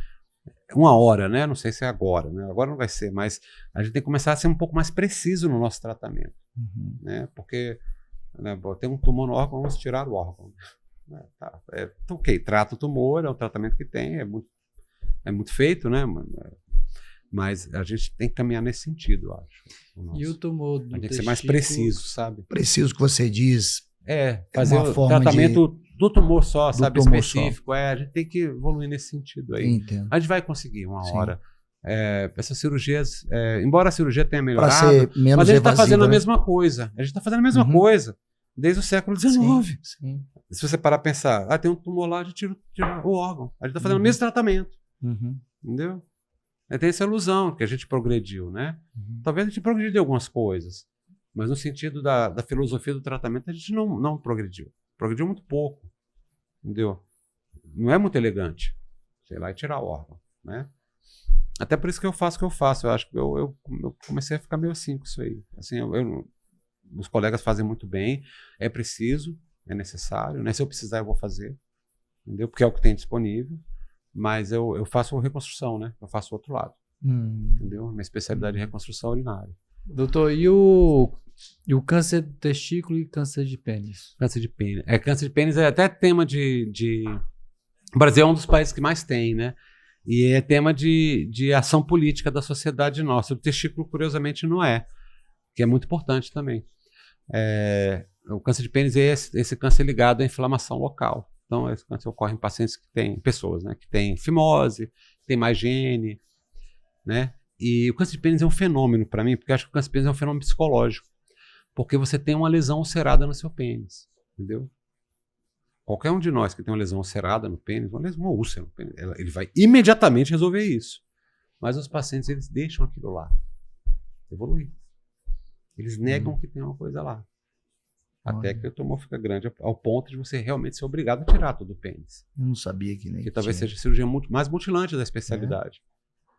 Uma hora, né? Não sei se é agora, né? Agora não vai ser, mas a gente tem que começar a ser um pouco mais preciso no nosso tratamento, né? Porque, né, tem um tumor no órgão, vamos tirar o órgão. Tá, ok, trata o tumor, é o tratamento que tem, é muito feito, né? Mas a gente tem que caminhar nesse sentido, eu acho. E o tumor do a gente tem que ser mais preciso, sabe? Preciso que você diz. Fazer uma o forma tratamento do tumor só, do sabe? tumor Específico. A gente tem que evoluir nesse sentido aí. Entendo. A gente vai conseguir uma Sim. hora. Essas cirurgias, embora a cirurgia tenha Para melhorado, ser menos mas a gente está evasiva, fazendo a né? mesma coisa. A gente está fazendo a mesma coisa desde o século XIX. Sim. Se você parar a pensar, tem um tumor lá, a gente tira o órgão. A gente está fazendo o mesmo tratamento. Entendeu? Tem essa ilusão que a gente progrediu, né? Talvez a gente progrediu em algumas coisas, mas no sentido da filosofia do tratamento a gente não progrediu. Progrediu muito pouco, entendeu? Não é muito elegante, sei lá, e tirar o órgão, né? Até por isso que eu faço o que eu faço. Eu acho que eu comecei a ficar meio assim com isso aí. Assim, os colegas fazem muito bem, é preciso, é necessário, né? Se eu precisar eu vou fazer, entendeu? Porque é o que tem disponível. Mas eu faço reconstrução, né? Eu faço o outro lado, entendeu? Minha especialidade é reconstrução urinária. Doutor, e o câncer do testículo e câncer de pênis? Câncer de pênis. Câncer de pênis é até tema de... O Brasil é um dos países que mais tem, né? E é tema de ação política da sociedade nossa. O testículo, curiosamente, não é, que é muito importante também. O câncer de pênis é esse câncer ligado à inflamação local. Então, esse câncer ocorre em pacientes que têm, pessoas, né, que têm fimose, que têm mais gene, né? E o câncer de pênis é um fenômeno para mim, porque eu acho que o câncer de pênis é um fenômeno psicológico, porque você tem uma lesão ulcerada no seu pênis, entendeu? Qualquer um de nós que tem uma lesão ulcerada no pênis, uma úlcera no pênis, ele vai imediatamente resolver isso. Mas os pacientes, eles deixam aquilo lá evoluir. Eles negam que tem uma coisa lá. Até que o tumor fica grande ao ponto de você realmente ser obrigado a tirar todo o pênis. Eu não sabia que nem Que talvez tinha. seja a cirurgia mais mutilante da especialidade.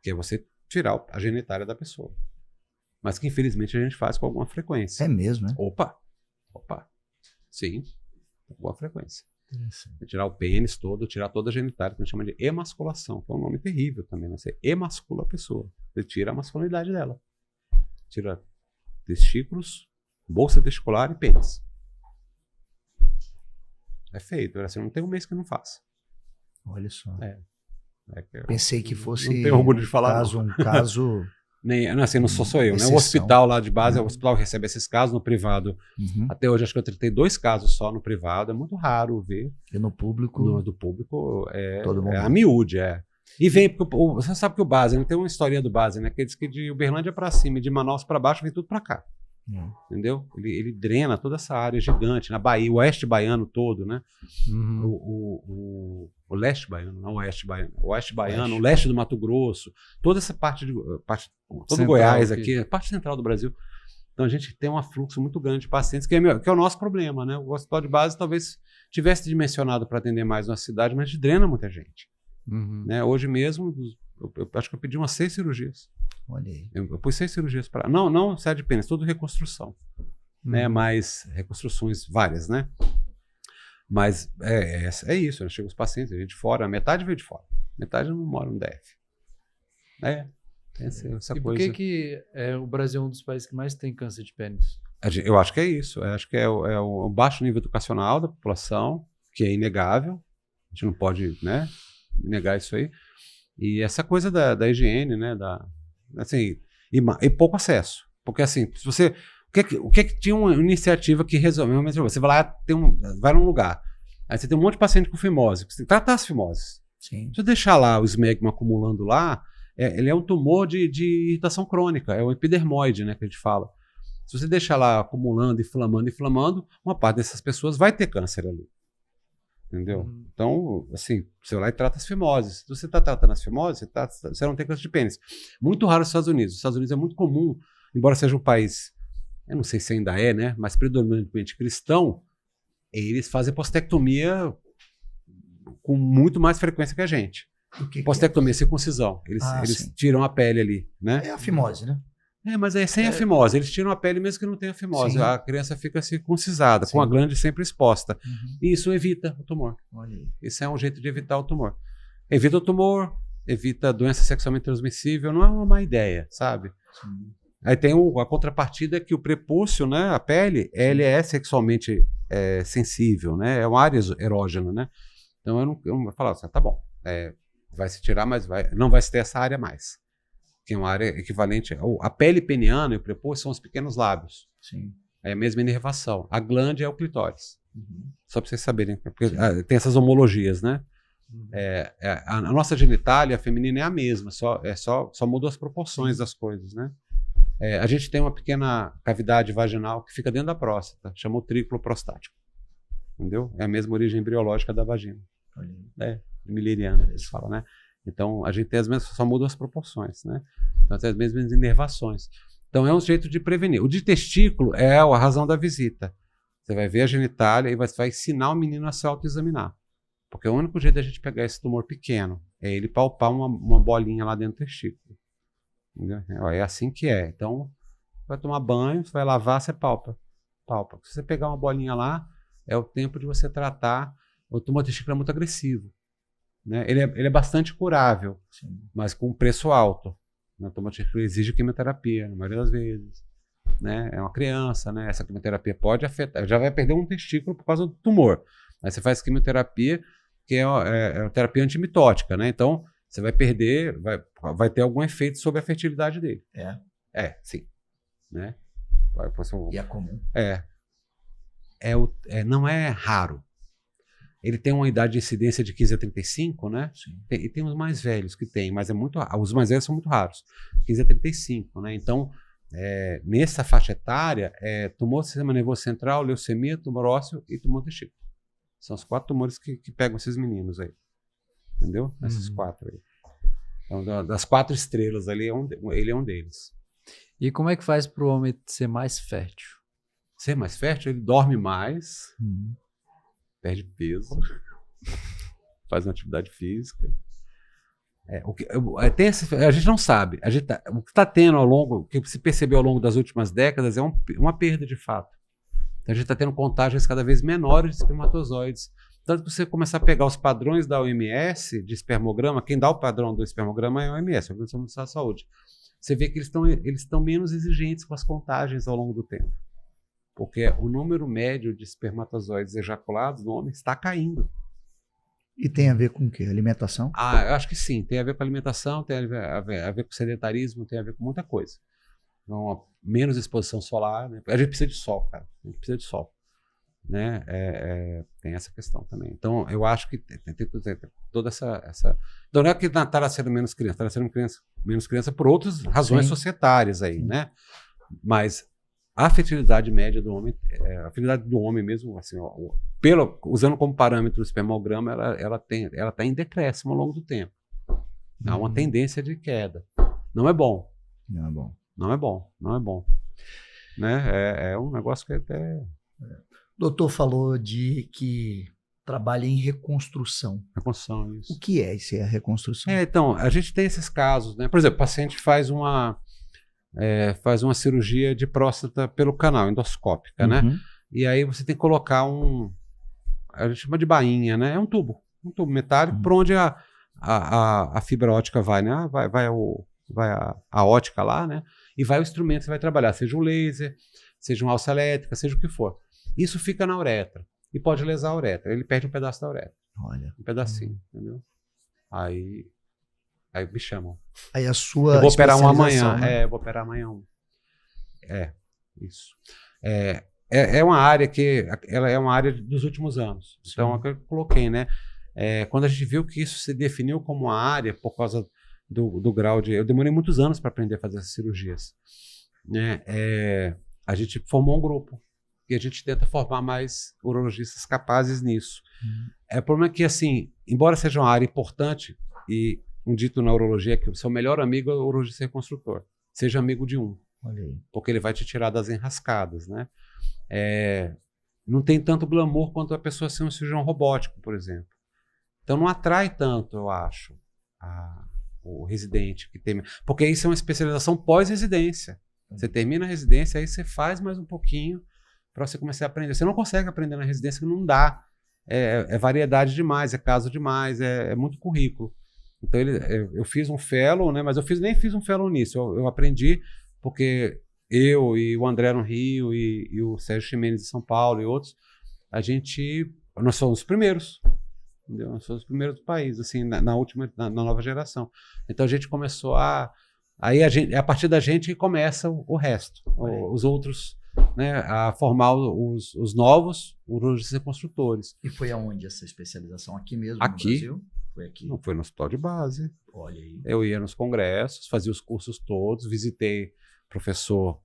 Que é você tirar a genitália da pessoa. Mas que infelizmente a gente faz com alguma frequência. É mesmo, né? Opa! Sim, com alguma frequência. Tirar o pênis todo, tirar toda a genitália, que a gente chama de emasculação, que é um nome terrível também, né? Você emascula a pessoa. Você tira a masculinidade dela. Tira testículos, bolsa testicular e pênis. É feito, assim, não tem um mês que eu não faça. Olha só. Eu Pensei que fosse não tenho orgulho de falar, um caso. Nem, assim, não sou eu, né? Exceção. O hospital lá de base, o hospital recebe esses casos no privado. Até hoje acho que eu tratei 2 casos só no privado, é muito raro ver. E no público. Do público Todo mundo. a miúde, E vem, porque você sabe que o base, né? Tem uma história do base, né? Que diz que de Uberlândia para cima e de Manaus para baixo vem tudo para cá. Entendeu? Ele drena toda essa área gigante, na Bahia, o oeste baiano todo, né? O leste baiano, não o oeste baiano. O oeste baiano, o leste do Mato Grosso, toda essa parte todo Central Goiás aqui. aqui, parte central do Brasil. Então a gente tem um afluxo muito grande de pacientes, que é o nosso problema, né? O hospital de base talvez tivesse dimensionado para atender mais na cidade, mas a gente drena muita gente. Né? Hoje mesmo, eu acho que eu pedi umas 6 cirurgias. Olha aí. Eu pus 6 cirurgias para... Não série de pênis, tudo reconstrução. Né? Mas reconstruções várias, né? Mas é isso, né? Chega os pacientes, a gente fora, a metade veio de fora. Metade não mora no DF. Tem essa E por coisa. que o Brasil é um dos países que mais tem câncer de pênis? Eu acho que é isso. Eu acho que é o baixo nível educacional da população, que é inegável. A gente não pode, né, negar isso aí. E essa coisa da higiene, né? Assim, e pouco acesso. Porque assim, se você... O que é que tinha uma iniciativa que resolveu? Você vai lá, vai num lugar, Aí você tem um monte de paciente com fimose, você tem que tratar as fimoses. Sim. Se você deixar lá o esmegma acumulando lá, ele é um tumor de irritação crônica, é o epidermoide, né, que a gente fala. Se você deixar lá acumulando, inflamando, uma parte dessas pessoas vai ter câncer ali. Entendeu? Então, assim, você vai lá e trata as fimoses. Se você está tratando as fimoses, você não tem câncer de pênis. Muito raro nos Estados Unidos. Nos Estados Unidos é muito comum, embora seja um país, eu não sei se ainda é, né, mas predominantemente cristão, eles fazem postectomia com muito mais frequência que a gente. O que Postectomia, circuncisão. Eles tiram a pele ali, né? é a fimose, né? Mas é sem a fimose. Eles tiram a pele mesmo que não tenha fimose. Sim. A criança fica circuncisada, Sim. com a glande sempre exposta. Uhum. E isso evita o tumor. Olha aí. Isso é um jeito de evitar o tumor. Evita o tumor, evita doença sexualmente transmissível. Não é uma má ideia, sabe? Sim. Aí tem a contrapartida que o prepúcio, né, a pele, ele é sexualmente sensível, né? É uma área erógena, né? Então eu não vou falar assim, tá bom, vai se tirar, mas não vai se ter essa área mais. Que é uma área equivalente. A pele peniana e o prepúcio são os pequenos lábios. Sim. É a mesma inervação. A glande é o clitóris. Uhum. Só para vocês saberem, porque tem essas homologias, né? A nossa genitália feminina é a mesma, só muda as proporções das coisas, né? A gente tem uma pequena cavidade vaginal que fica dentro da próstata, chama o trículo prostático. Entendeu? É a mesma origem embriológica da vagina. Milleriana, eles falam, né? Então, a gente tem as mesmas, só muda as proporções, né? Então, tem as mesmas inervações. Então, é um jeito de prevenir. O de testículo é a razão da visita. Você vai ver a genitália e vai ensinar o menino a se autoexaminar. Porque o único jeito da gente pegar esse tumor pequeno é ele palpar uma bolinha lá dentro do testículo. Entendeu? É assim que é. Então, vai tomar banho, você vai lavar, você palpa. Se você pegar uma bolinha lá, é o tempo de você tratar. O tumor testículo é muito agressivo. Né? Ele é bastante curável, Sim. mas com um preço alto. O tumor testículo exige quimioterapia, na maioria das vezes. Né? É uma criança, né? Essa quimioterapia pode afetar. Já vai perder um testículo por causa do tumor. Aí você faz quimioterapia, que é uma terapia antimitótica, né? Então, você vai perder, vai ter algum efeito sobre a fertilidade dele. Sim. Né? E é comum. Não é raro. Ele tem uma idade de incidência de 15 a 35, né? Sim. E tem os mais velhos que tem, mas os mais velhos são muito raros. 15 a 35, né? Então, nessa faixa etária, tumor do sistema nervoso central, leucemia, tumor ósseo e tumor testículo. São os 4 tumores que pegam esses meninos aí. Entendeu? Esses 4 aí. Então, das 4 estrelas ali, ele é um deles. E como é que faz para o homem ser mais fértil? Ser mais fértil, ele dorme mais, perde peso, faz uma atividade física. A gente não sabe. O que está tendo o que se percebeu ao longo das últimas décadas é uma perda de fato. Então, a gente está tendo contagens cada vez menores de espermatozoides. Tanto que você começar a pegar os padrões da OMS de espermograma, quem dá o padrão do espermograma é a OMS, a Organização Mundial da Saúde. Você vê que eles estão menos exigentes com as contagens ao longo do tempo. Porque o número médio de espermatozoides ejaculados no homem está caindo. E tem a ver com o quê? Alimentação? Eu acho que sim. Tem a ver com alimentação, tem a ver com sedentarismo, tem a ver com muita coisa. Então, menos exposição solar. Né? A gente precisa de sol, cara. A gente precisa de sol. Né? Tem essa questão também. Então, eu acho que tem toda essa... Então, não é que está nascendo menos criança. Está nascendo menos criança por outras razões societárias aí, né? Mas a fertilidade média do homem, a fertilidade do homem mesmo, assim, usando como parâmetro o espermograma, ela está em decréscimo ao longo do tempo. Há uma tendência de queda. Não é bom. Não é bom. Não é bom. Não é bom. Né? É um negócio que até... O doutor falou de que trabalha em reconstrução. Reconstrução, isso. O que é isso? É a reconstrução? Então, a gente tem esses casos, né? Por exemplo, o paciente faz uma cirurgia de próstata pelo canal, endoscópica, né? E aí você tem que colocar a gente chama de bainha, né? É um tubo metálico por onde a fibra óptica vai, né? Vai a ótica lá, né? E vai o instrumento que você vai trabalhar, seja um laser, seja uma alça elétrica, seja o que for. Isso fica na uretra e pode lesar a uretra. Ele perde um pedaço da uretra. Olha. Um pedacinho, entendeu? Aí me chamam. Aí a sua eu vou operar um amanhã. Né? Eu vou operar amanhã. Isso. é uma área que ela é uma área dos últimos anos. Então, é o que eu coloquei, né? Quando a gente viu que isso se definiu como uma área por causa do grau de... Eu demorei muitos anos para aprender a fazer essas cirurgias. Né? A gente formou um grupo e a gente tenta formar mais urologistas capazes nisso. O problema é que, assim, embora seja uma área importante, e um dito na urologia é que o seu melhor amigo é o urologista reconstrutor. Seja amigo de um. Olha aí. Porque ele vai te tirar das enrascadas, né? Não tem tanto glamour quanto a pessoa ser um cirurgião robótico, por exemplo. Então não atrai tanto, eu acho, o residente que tem... Porque isso é uma especialização pós-residência. Você termina a residência, aí você faz mais um pouquinho para você começar a aprender. Você não consegue aprender na residência, que não dá. É variedade demais, é caso demais, é muito currículo. Então eu fiz um fellow, né? Mas nem fiz um fellow nisso. Eu aprendi porque eu e o André no Rio e o Sérgio Ximenes de São Paulo e outros, nós somos os primeiros. Entendeu? Nós somos os primeiros do país, assim, na nova geração. Então a gente começou aí a partir da gente que começa o resto, os outros, né, a formar os novos urologistas reconstrutores. E foi aonde essa especialização? Aqui mesmo Aqui. no Brasil? Foi aqui? Não, foi no hospital de base. Olha aí. Eu ia nos congressos, fazia os cursos todos, visitei o professor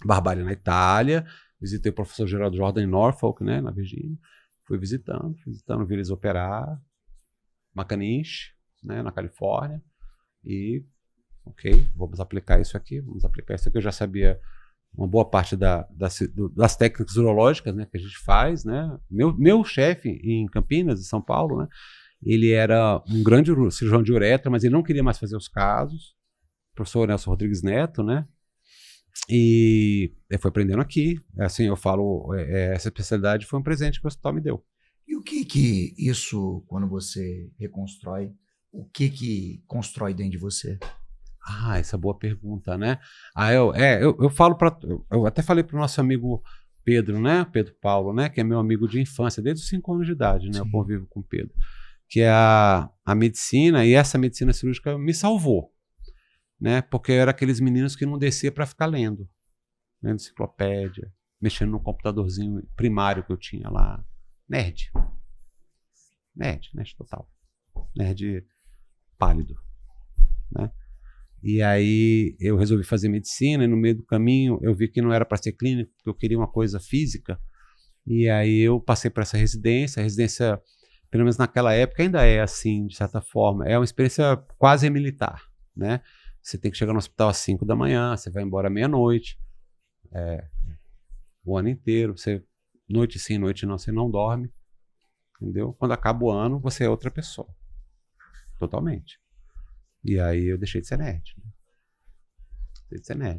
Barbari na Itália, visitei o professor Geraldo Jordan em Norfolk, né, na Virgínia. Fui visitando, vi eles operar, Macaniche, né, na Califórnia, e, vamos aplicar isso aqui. Eu já sabia uma boa parte das técnicas urológicas, né, que a gente faz, né. Meu chefe em Campinas, em São Paulo, né, ele era um grande cirurgião de uretra, mas ele não queria mais fazer os casos, o professor Nelson Rodrigues Neto, né, e foi aprendendo aqui. Assim, eu falo, essa especialidade foi um presente que o hospital me deu. E o que isso, quando você reconstrói, o que constrói dentro de você? Essa é boa pergunta, né? Eu falo eu até falei para o nosso amigo Pedro, né? Pedro Paulo, né? Que é meu amigo de infância, desde os 5 anos de idade, né? Sim. Eu convivo com o Pedro. Que a medicina, e essa medicina cirúrgica me salvou. Né? Porque eu era aqueles meninos que não descia para ficar lendo enciclopédia, mexendo no computadorzinho primário que eu tinha lá. Nerd total. Nerd pálido, né? E aí eu resolvi fazer medicina, e no meio do caminho eu vi que não era para ser clínico, porque eu queria uma coisa física. E aí eu passei para essa residência. A residência, pelo menos naquela época, ainda é assim, de certa forma. É uma experiência quase militar, né? Você tem que chegar no hospital às 5 da manhã, você vai embora à meia-noite, o ano inteiro. Você, noite sim, noite não, você não dorme, entendeu? Quando acaba o ano, você é outra pessoa, totalmente. E aí eu deixei de ser nerd, né?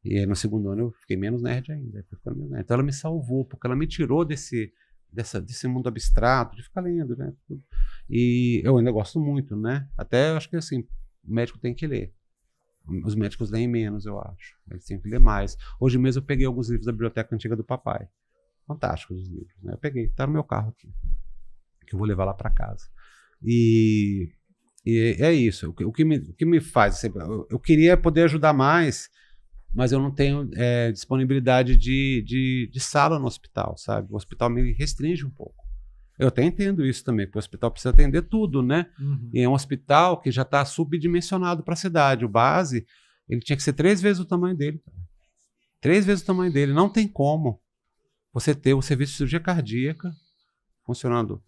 E aí no segundo ano eu fiquei menos nerd ainda. Então ela me salvou, porque ela me tirou desse mundo abstrato, de ficar lendo, né? E eu ainda gosto muito, né? Até acho que assim, o médico tem que ler. Os médicos leem menos, eu acho. Eles têm que ler mais. Hoje mesmo eu peguei alguns livros da biblioteca antiga do papai. Fantásticos os livros, né? Eu peguei, tá no meu carro aqui, que eu vou levar lá para casa. E é isso. O que me faz... Assim, eu queria poder ajudar mais, mas eu não tenho disponibilidade de sala no hospital, sabe? O hospital me restringe um pouco. Eu até entendo isso também, porque o hospital precisa atender tudo, né? Uhum. E é um hospital que já está subdimensionado para a cidade. O base, ele tinha que ser 3 vezes o tamanho dele. 3 vezes o tamanho dele. Não tem como você ter o serviço de cirurgia cardíaca funcionando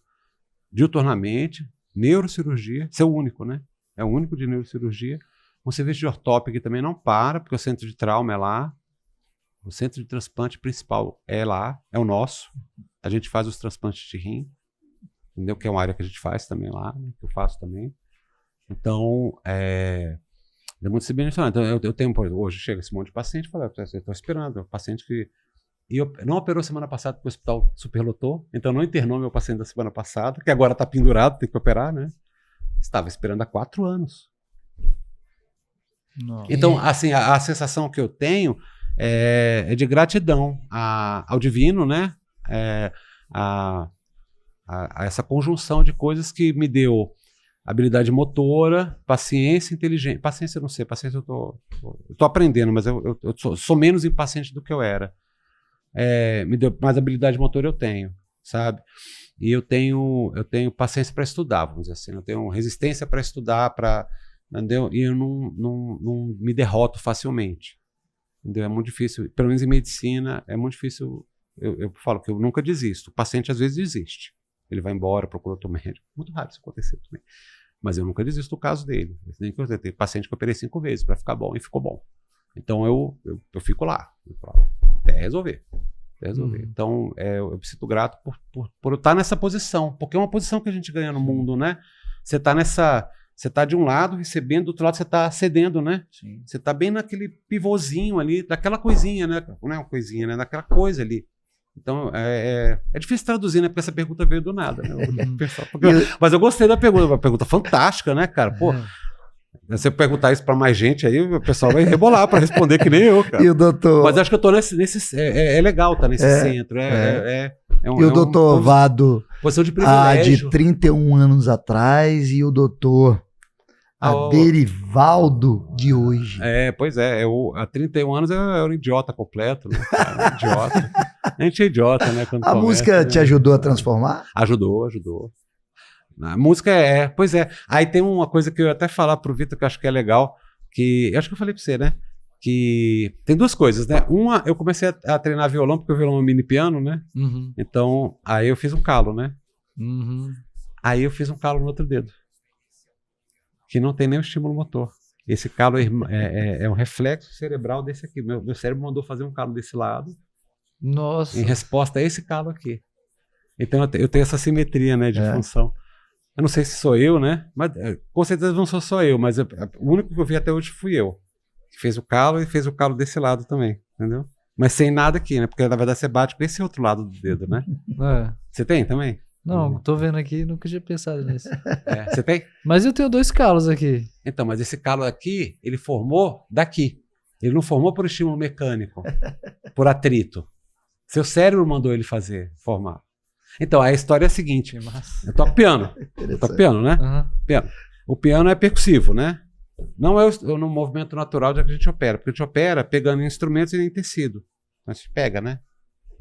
diuturnamente, neurocirurgia, esse é o único, né? É o único de neurocirurgia. Um serviço de ortópia que também não para, porque o centro de trauma é lá. O centro de transplante principal é lá, é o nosso. A gente faz os transplantes de rim, entendeu? Que é uma área que a gente faz também lá, né? Que eu faço também. Então, é muito subdimensionado. Então, eu tenho, hoje chega esse monte de paciente e fala, eu estou esperando, paciente que não operou semana passada porque o hospital superlotou, então não internou meu paciente da semana passada, que agora está pendurado, tem que operar, né? Estava esperando há 4 anos. Não. Então, assim, a sensação que eu tenho é de gratidão ao divino, né? A essa conjunção de coisas que me deu habilidade motora, paciência, inteligência. Paciência eu não sei, paciência eu tô aprendendo, mas eu sou menos impaciente do que eu era. me deu mais habilidade motora, eu tenho, sabe? E eu tenho paciência para estudar, vamos dizer assim. Eu tenho resistência para estudar, entendeu? E eu não me derroto facilmente. Entendeu? É muito difícil, pelo menos em medicina, é muito difícil. Eu falo que eu nunca desisto. O paciente às vezes desiste. Ele vai embora, procura outro médico. Muito raro isso acontecer também. Mas eu nunca desisto do caso dele. Tem paciente que eu operei 5 vezes para ficar bom e ficou bom. Então eu fico lá, até resolver. Então eu me sinto grato por estar nessa posição, porque é uma posição que a gente ganha no mundo, né? Você está de um lado recebendo, do outro lado você está cedendo, né? Sim. Você está bem naquele pivôzinho ali, daquela coisinha, né? Não é uma coisinha, né? Daquela coisa ali. Então, é difícil traduzir, né? Porque essa pergunta veio do nada, né? Mas eu gostei da pergunta, uma pergunta fantástica, né, cara? Pô, se eu perguntar isso pra mais gente aí, o pessoal vai rebolar pra responder que nem eu, cara. E o doutor... Mas acho que eu tô nesse é legal estar nesse centro. E o doutor Vado, posição de privilégio. de 31 anos atrás, e o doutor Aderivaldo de hoje. Pois é. Há 31 anos eu era um idiota completo, né, cara? Idiota. A gente é idiota, né? Quando Música te ajudou a transformar? Ajudou. A música pois é. Aí tem uma coisa que eu ia até falar pro Vitor que eu acho que é legal, que eu acho que eu falei pra você, né? Que tem 2 coisas, né? Uma, eu comecei a treinar violão, porque o violão é um mini piano, né? Uhum. Então, aí eu fiz um calo, né? Uhum. Aí eu fiz um calo no outro dedo, que não tem nenhum estímulo motor. Esse calo é um reflexo cerebral desse aqui. Meu cérebro mandou fazer um calo desse lado, Nossa. em resposta a esse calo aqui. Então eu tenho essa simetria, né, de função. Eu não sei se sou eu, né? Mas com certeza não sou só eu, mas o único que eu vi até hoje fui eu. Que fez o calo e fez o calo desse lado também, entendeu? Mas sem nada aqui, né? Porque na verdade você bate com esse outro lado do dedo, né? Você tem também? Não, tô vendo aqui, nunca tinha pensado nisso. Você tem? Mas eu tenho 2 calos aqui. Então, mas esse calo aqui, ele formou daqui. Ele não formou por estímulo mecânico, por atrito. Seu cérebro mandou ele formar. Então, a história é a seguinte. Eu toco piano. Né? Uhum. Piano. O piano é percussivo, né? Não é no movimento natural de que a gente opera. Porque a gente opera pegando instrumentos e em tecido. Mas a gente pega, né?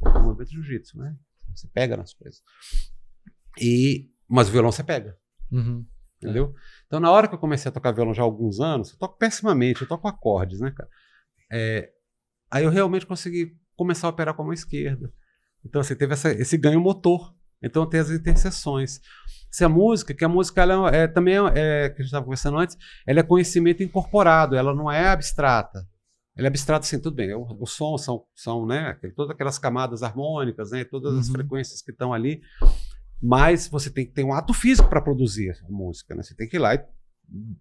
O movimento de jiu-jitsu, né? Você pega nas coisas. Mas o violão você pega. Uhum. Entendeu? Então, na hora que eu comecei a tocar violão já há alguns anos, eu toco pessimamente, eu toco acordes, né, cara? Aí eu realmente consegui começar a operar com a mão esquerda. Então, assim, teve esse ganho motor. Então, tem as interseções. Se a música ela também que a gente estava conversando antes, ela é conhecimento incorporado, ela não é abstrata. Ela é abstrata, assim, tudo bem. O som são né, todas aquelas camadas harmônicas, né, todas as frequências que estão ali. Mas você tem que ter um ato físico para produzir a música, né? Você tem que ir lá e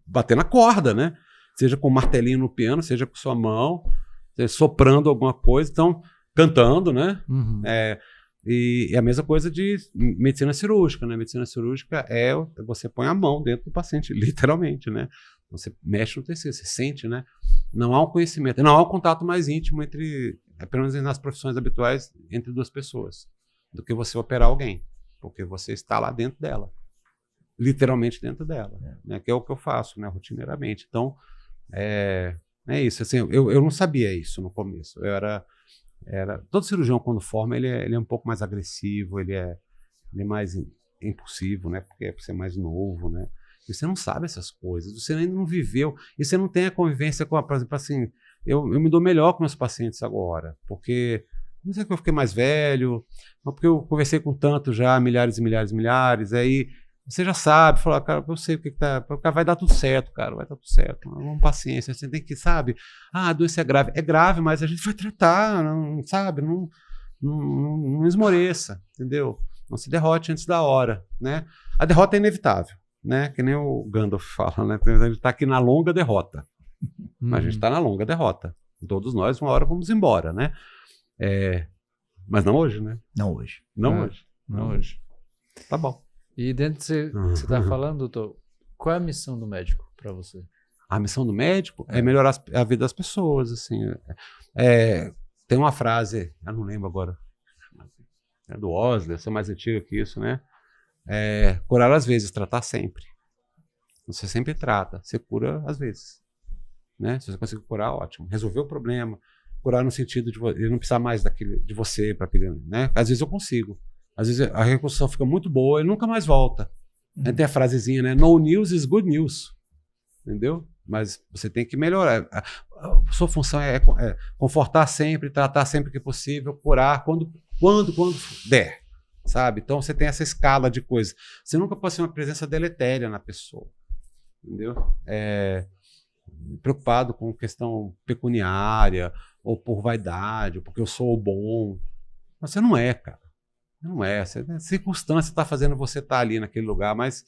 bater na corda, né? Seja com um martelinho no piano, seja com sua mão, seja soprando alguma coisa, então cantando, né? Uhum. E a mesma coisa de medicina cirúrgica, né? Medicina cirúrgica você põe a mão dentro do paciente, literalmente, né? Você mexe no tecido, você sente, né? Não há um conhecimento, não há um contato mais íntimo pelo menos nas profissões habituais, entre 2 pessoas, do que você operar alguém. Porque você está lá dentro dela, literalmente dentro dela, né? Que é o que eu faço, né, rotineiramente. Então, é isso. Assim, eu não sabia isso no começo. Todo cirurgião, quando forma, ele é um pouco mais agressivo, ele é mais impulsivo, né? Porque é por ser mais novo, né? E você não sabe essas coisas, você ainda não viveu, e você não tem a convivência com, por exemplo, assim, eu me dou melhor com meus pacientes agora, porque não sei que eu fiquei mais velho, mas porque eu conversei com tanto já, milhares e milhares e milhares, aí você já sabe, fala, cara, eu sei o que tá, vai dar tudo certo, cara, vai dar tudo certo, vamos paciência, você tem que, sabe, a doença é grave, mas a gente vai tratar, não, sabe, não esmoreça, entendeu? Não se derrote antes da hora, né? A derrota é inevitável, né? Que nem o Gandalf fala, né? A gente tá aqui na longa derrota, mas a gente tá na longa derrota, todos nós uma hora vamos embora, né? Mas não hoje, né? Não hoje. Não hoje. Tá bom. E dentro que você está falando, doutor, qual é a missão do médico para você? A missão do médico é melhorar a vida das pessoas, assim. Tem uma frase, eu não lembro agora, é do Osler, essa é mais antiga que isso, né? Curar às vezes, tratar sempre. Você sempre trata, você cura às vezes. Né? Se você conseguir curar, ótimo. Resolver o problema, curar no sentido de ele não precisar mais de você para aquele, né? Às vezes eu consigo. Às vezes a reconstrução fica muito boa, ele nunca mais volta. Aí tem a frasezinha, né? No news is good news. Entendeu? Mas você tem que melhorar. A sua função é confortar sempre, tratar sempre que possível, curar quando der, sabe? Então você tem essa escala de coisas. Você nunca pode ser uma presença deletéria na pessoa, entendeu? Preocupado com questão pecuniária, ou por vaidade, ou porque eu sou o bom. Mas você não é, cara. Não é. A circunstância está fazendo você estar ali naquele lugar, mas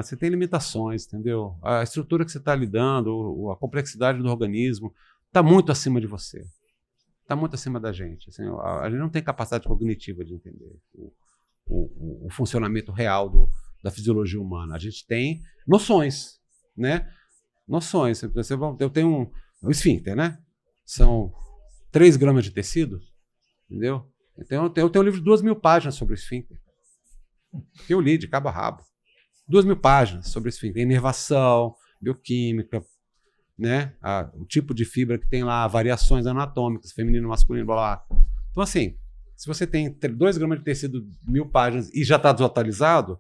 você tem limitações, entendeu? A estrutura que você está lidando, a complexidade do organismo está muito acima de você. Está muito acima da gente. Assim, a gente não tem capacidade cognitiva de entender o funcionamento real da fisiologia humana. A gente tem noções, né? Noções. Eu tenho um esfíncter, né? São 3 gramas de tecido, entendeu? Então, eu tenho um livro de 2.000 páginas sobre o esfíncter, que eu li de cabo a rabo. 2.000 páginas sobre o esfíncter, inervação, bioquímica, né? O tipo de fibra que tem lá, variações anatômicas, feminino, masculino, blá, blá. Então, assim, se você tem 2 gramas de tecido, 1.000 páginas e já está desatualizado,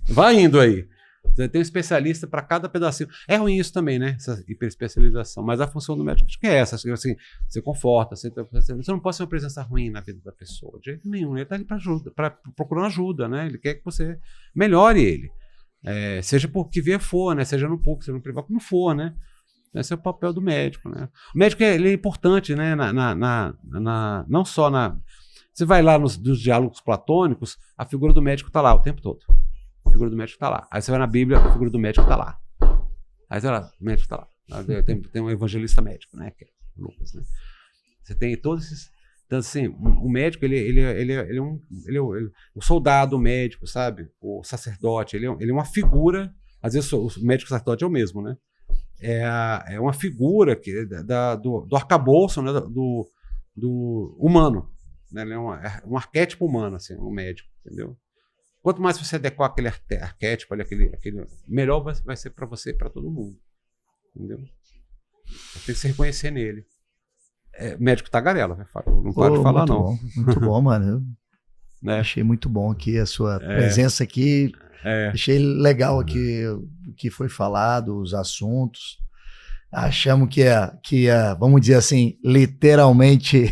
vai indo aí. Você tem um especialista para cada pedacinho. É ruim isso também, né? Essa hiperespecialização. Mas a função do médico acho que é essa. Assim, você conforta. Você não pode ser uma presença ruim na vida da pessoa. De jeito nenhum. Ele está ali procurando ajuda, né? Ele quer que você melhore ele. Seja por que via for, né? Seja no público, seja no privado, como for, né? Esse é o papel do médico, né? O médico ele é importante, né? Não só na... Você vai lá nos diálogos platônicos, a figura do médico está lá o tempo todo. A figura do médico está lá. Aí você vai na Bíblia, a figura do médico está lá. Aí você vai lá, o médico está lá. Tem um evangelista médico, né? Que é Lucas, né? Você tem todos esses... Então, assim, o médico, ele é o soldado, o médico, sabe? O sacerdote, ele é uma figura... Às vezes o médico sacerdote é o mesmo, né? É uma figura do arcabouço, né? do humano. Né? Ele é um arquétipo humano, assim, o médico, entendeu? Quanto mais você adequar aquele arquétipo, aquele melhor vai ser para você e para todo mundo. Entendeu? Tem que se reconhecer nele. Médico tagarela, não pode falar, não. Bom, muito bom, mano. Achei muito bom aqui a sua presença aqui. Achei legal aqui o que foi falado, os assuntos. Achamos que ia, vamos dizer assim, literalmente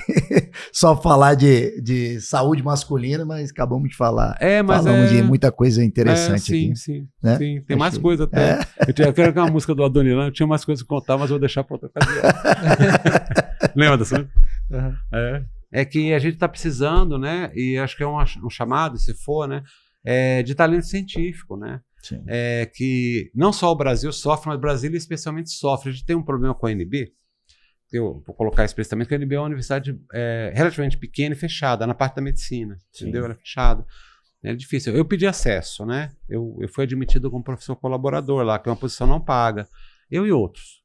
só falar de saúde masculina, mas acabamos de falar. Falamos de muita coisa interessante aqui. Sim. Né? Sim, tem mais coisa até. Eu quero uma música do Adoniran, eu tinha mais coisas que contar, mas eu vou deixar para outra ocasião. Lembra dessa? Uhum. É que a gente está precisando, né? E acho que é um chamado, se for, né? De talento científico, né? Que não só o Brasil sofre, mas o Brasil especialmente sofre. A gente tem um problema com a UNB, eu vou colocar explicitamente, que a UNB é uma universidade relativamente pequena e fechada, na parte da medicina, entendeu? Ela é fechada, é difícil. Eu pedi acesso, né? Eu fui admitido como professor colaborador lá, que é uma posição não paga, eu e outros,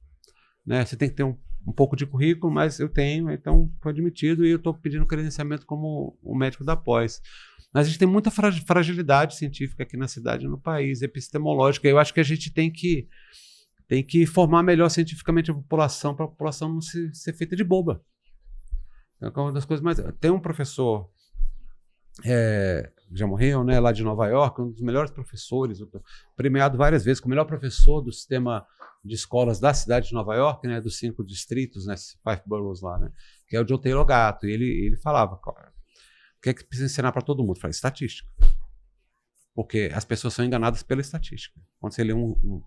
né? Você tem que ter um pouco de currículo, mas eu tenho, então fui admitido e eu estou pedindo credenciamento como um médico da pós. Mas a gente tem muita fragilidade científica aqui na cidade e no país, epistemológica. Eu acho que a gente tem que formar melhor cientificamente a população, para a população não ser feita de boba. É uma das coisas mais... Tem um professor, já morreu, né, lá de Nova York, um dos melhores professores, premiado várias vezes como o melhor professor do sistema de escolas da cidade de Nova York, né, dos 5 distritos, né, 5 boroughs lá, né, que é o John Taylor Gatto. E ele falava... O que é que precisa ensinar para todo mundo? Fala, estatística. Porque as pessoas são enganadas pela estatística. Quando você lê um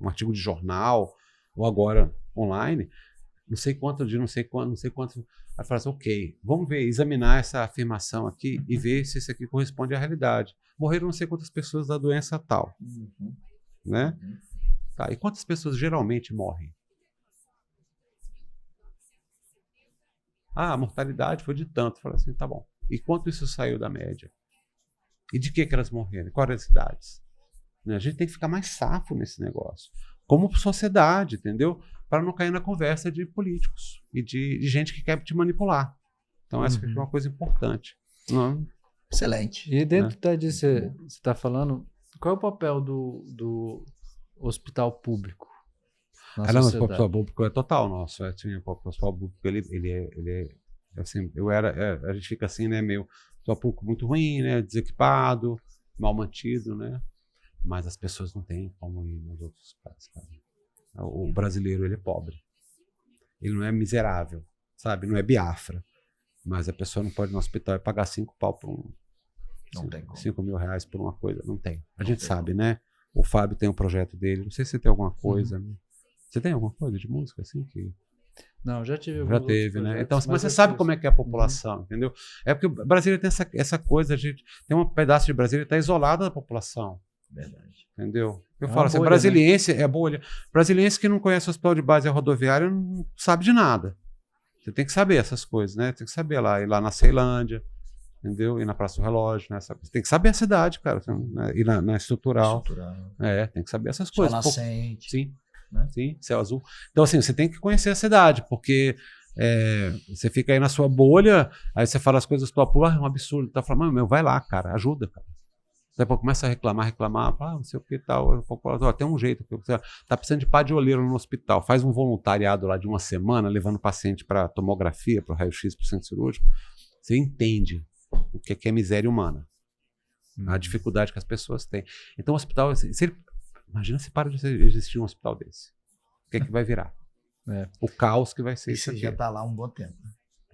artigo de jornal, ou agora online, não sei quanto, aí fala assim, ok, vamos examinar essa afirmação aqui e ver se isso aqui corresponde à realidade. Morreram não sei quantas pessoas da doença tal. Né? Tá, e quantas pessoas geralmente morrem? A mortalidade foi de tanto. Fala assim, tá bom. E quanto isso saiu da média? E de que elas morreram? Quais eram as idades? A gente tem que ficar mais safo nesse negócio. Como sociedade, entendeu? Para não cair na conversa de políticos e de gente que quer te manipular. Então, essa é uma coisa importante. Excelente. E dentro disso que você está falando, qual é o papel do hospital público? na Não, o sociedade. hospital público é total nosso. O hospital público, ele é assim, a gente fica assim, né, meio, o hospital público muito ruim, né, desequipado, mal mantido, né, mas as pessoas não têm como ir nos outros hospitais, cara. O brasileiro, ele é pobre. Ele não é miserável, sabe? Não é Biafra. Mas a pessoa não pode ir no hospital e pagar 5 pau por um... Não tem como. 5 mil reais por uma coisa. Não tem. A gente tem sabe, como. né? O Fábio tem um projeto dele. Não sei se você tem alguma coisa. Né? Você tem alguma coisa de música assim? Que... Não, já tive Já teve, né? Então, mas você eu sabe fiz. como é que é a população, entendeu? É porque o Brasília tem essa coisa, a gente tem um pedaço de Brasília que está isolado da população. Verdade. Entendeu? Eu É uma falo assim, bolha, brasiliense é bolha. Brasiliense que não conhece o hospital de base e a rodoviária não sabe de nada. Você tem que saber essas coisas, né? Tem que saber ir lá na Ceilândia, entendeu? Ir na Praça do Relógio, né? Você tem que saber a cidade, cara. Né? Ir na estrutural. Tem que saber essas Sol coisas. nascente. Sim, né? Sim, céu azul. Então, assim, você tem que conhecer a cidade, porque você fica aí na sua bolha, aí você fala as coisas do tua é um absurdo. Tá falando, meu, vai lá, cara, ajuda, cara. Depois começa a reclamar, não sei o que tal. Tem um jeito, você tá precisando de pá de olheiro no hospital, faz um voluntariado lá de uma semana, levando o paciente para tomografia, para o raio-x, para o centro cirúrgico. Você entende o que é miséria humana, a dificuldade que as pessoas têm. Então, o hospital, imagina se para de existir um hospital desse. O que é que vai virar? O caos que vai ser isso Você aqui. já está lá há um bom tempo.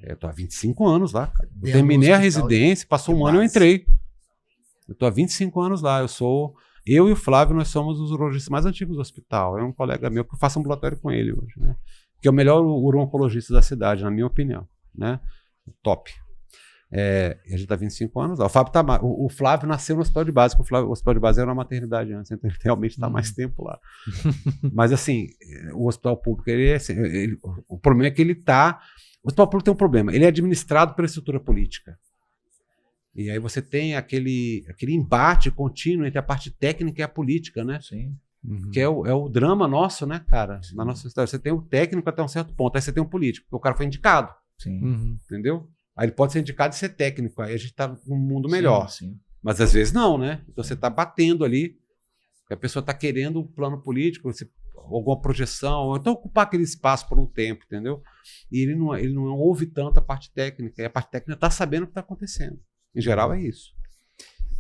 Eu tô há 25 anos lá, cara. Eu terminei a residência, passou um ano e eu entrei. Eu tô há 25 anos lá. Eu e o Flávio, nós somos os urologistas mais antigos do hospital. É um colega meu que eu faço ambulatório com ele hoje, né? Que é o melhor uro-oncologista da cidade, na minha opinião, né? Top. A gente tá há 25 anos lá. O Flávio nasceu no hospital de base, porque o hospital de base era uma maternidade antes, então ele realmente está mais tempo lá. Mas assim, o hospital público, o problema é que o hospital público tem um problema, ele é administrado pela estrutura política. E aí você tem aquele embate contínuo entre a parte técnica e a política, né? Sim. Que é o drama nosso, né, cara? Na nossa história. Você tem o técnico até um certo ponto, aí você tem o político, porque o cara foi indicado. Sim. Entendeu? Aí ele pode ser indicado e ser técnico, aí a gente está num mundo melhor. Sim. Mas às vezes não, né? Então você está batendo ali, a pessoa está querendo um plano político, alguma projeção, ou então ocupar aquele espaço por um tempo, entendeu? E ele não ouve tanto a parte técnica, e a parte técnica está sabendo o que está acontecendo. Em geral é isso.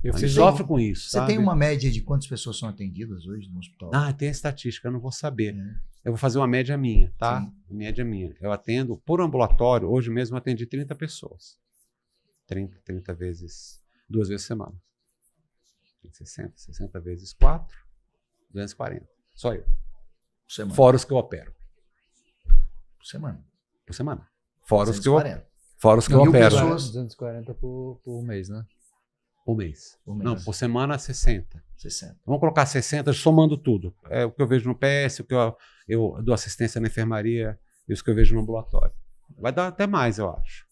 A gente sofre com isso. Você tem uma média de quantas pessoas são atendidas hoje no hospital? Tem a estatística, eu não vou saber. Eu vou fazer uma média minha, tá? Sim. Média minha. Eu atendo por ambulatório, hoje mesmo eu atendi 30 pessoas. 30 vezes, 2 vezes por semana. 60 vezes 4, 240. Só eu. Por semana. Fora os que eu opero. Por semana. Por semana. Fora os que 240. Fora os que eu opero. 240 por mês, né? Por mês. Por mês. Não, por semana 60. 60. Vamos colocar 60, somando tudo. É o que eu vejo no PS, o que eu dou assistência na enfermaria e os que eu vejo no ambulatório. Vai dar até mais, eu acho.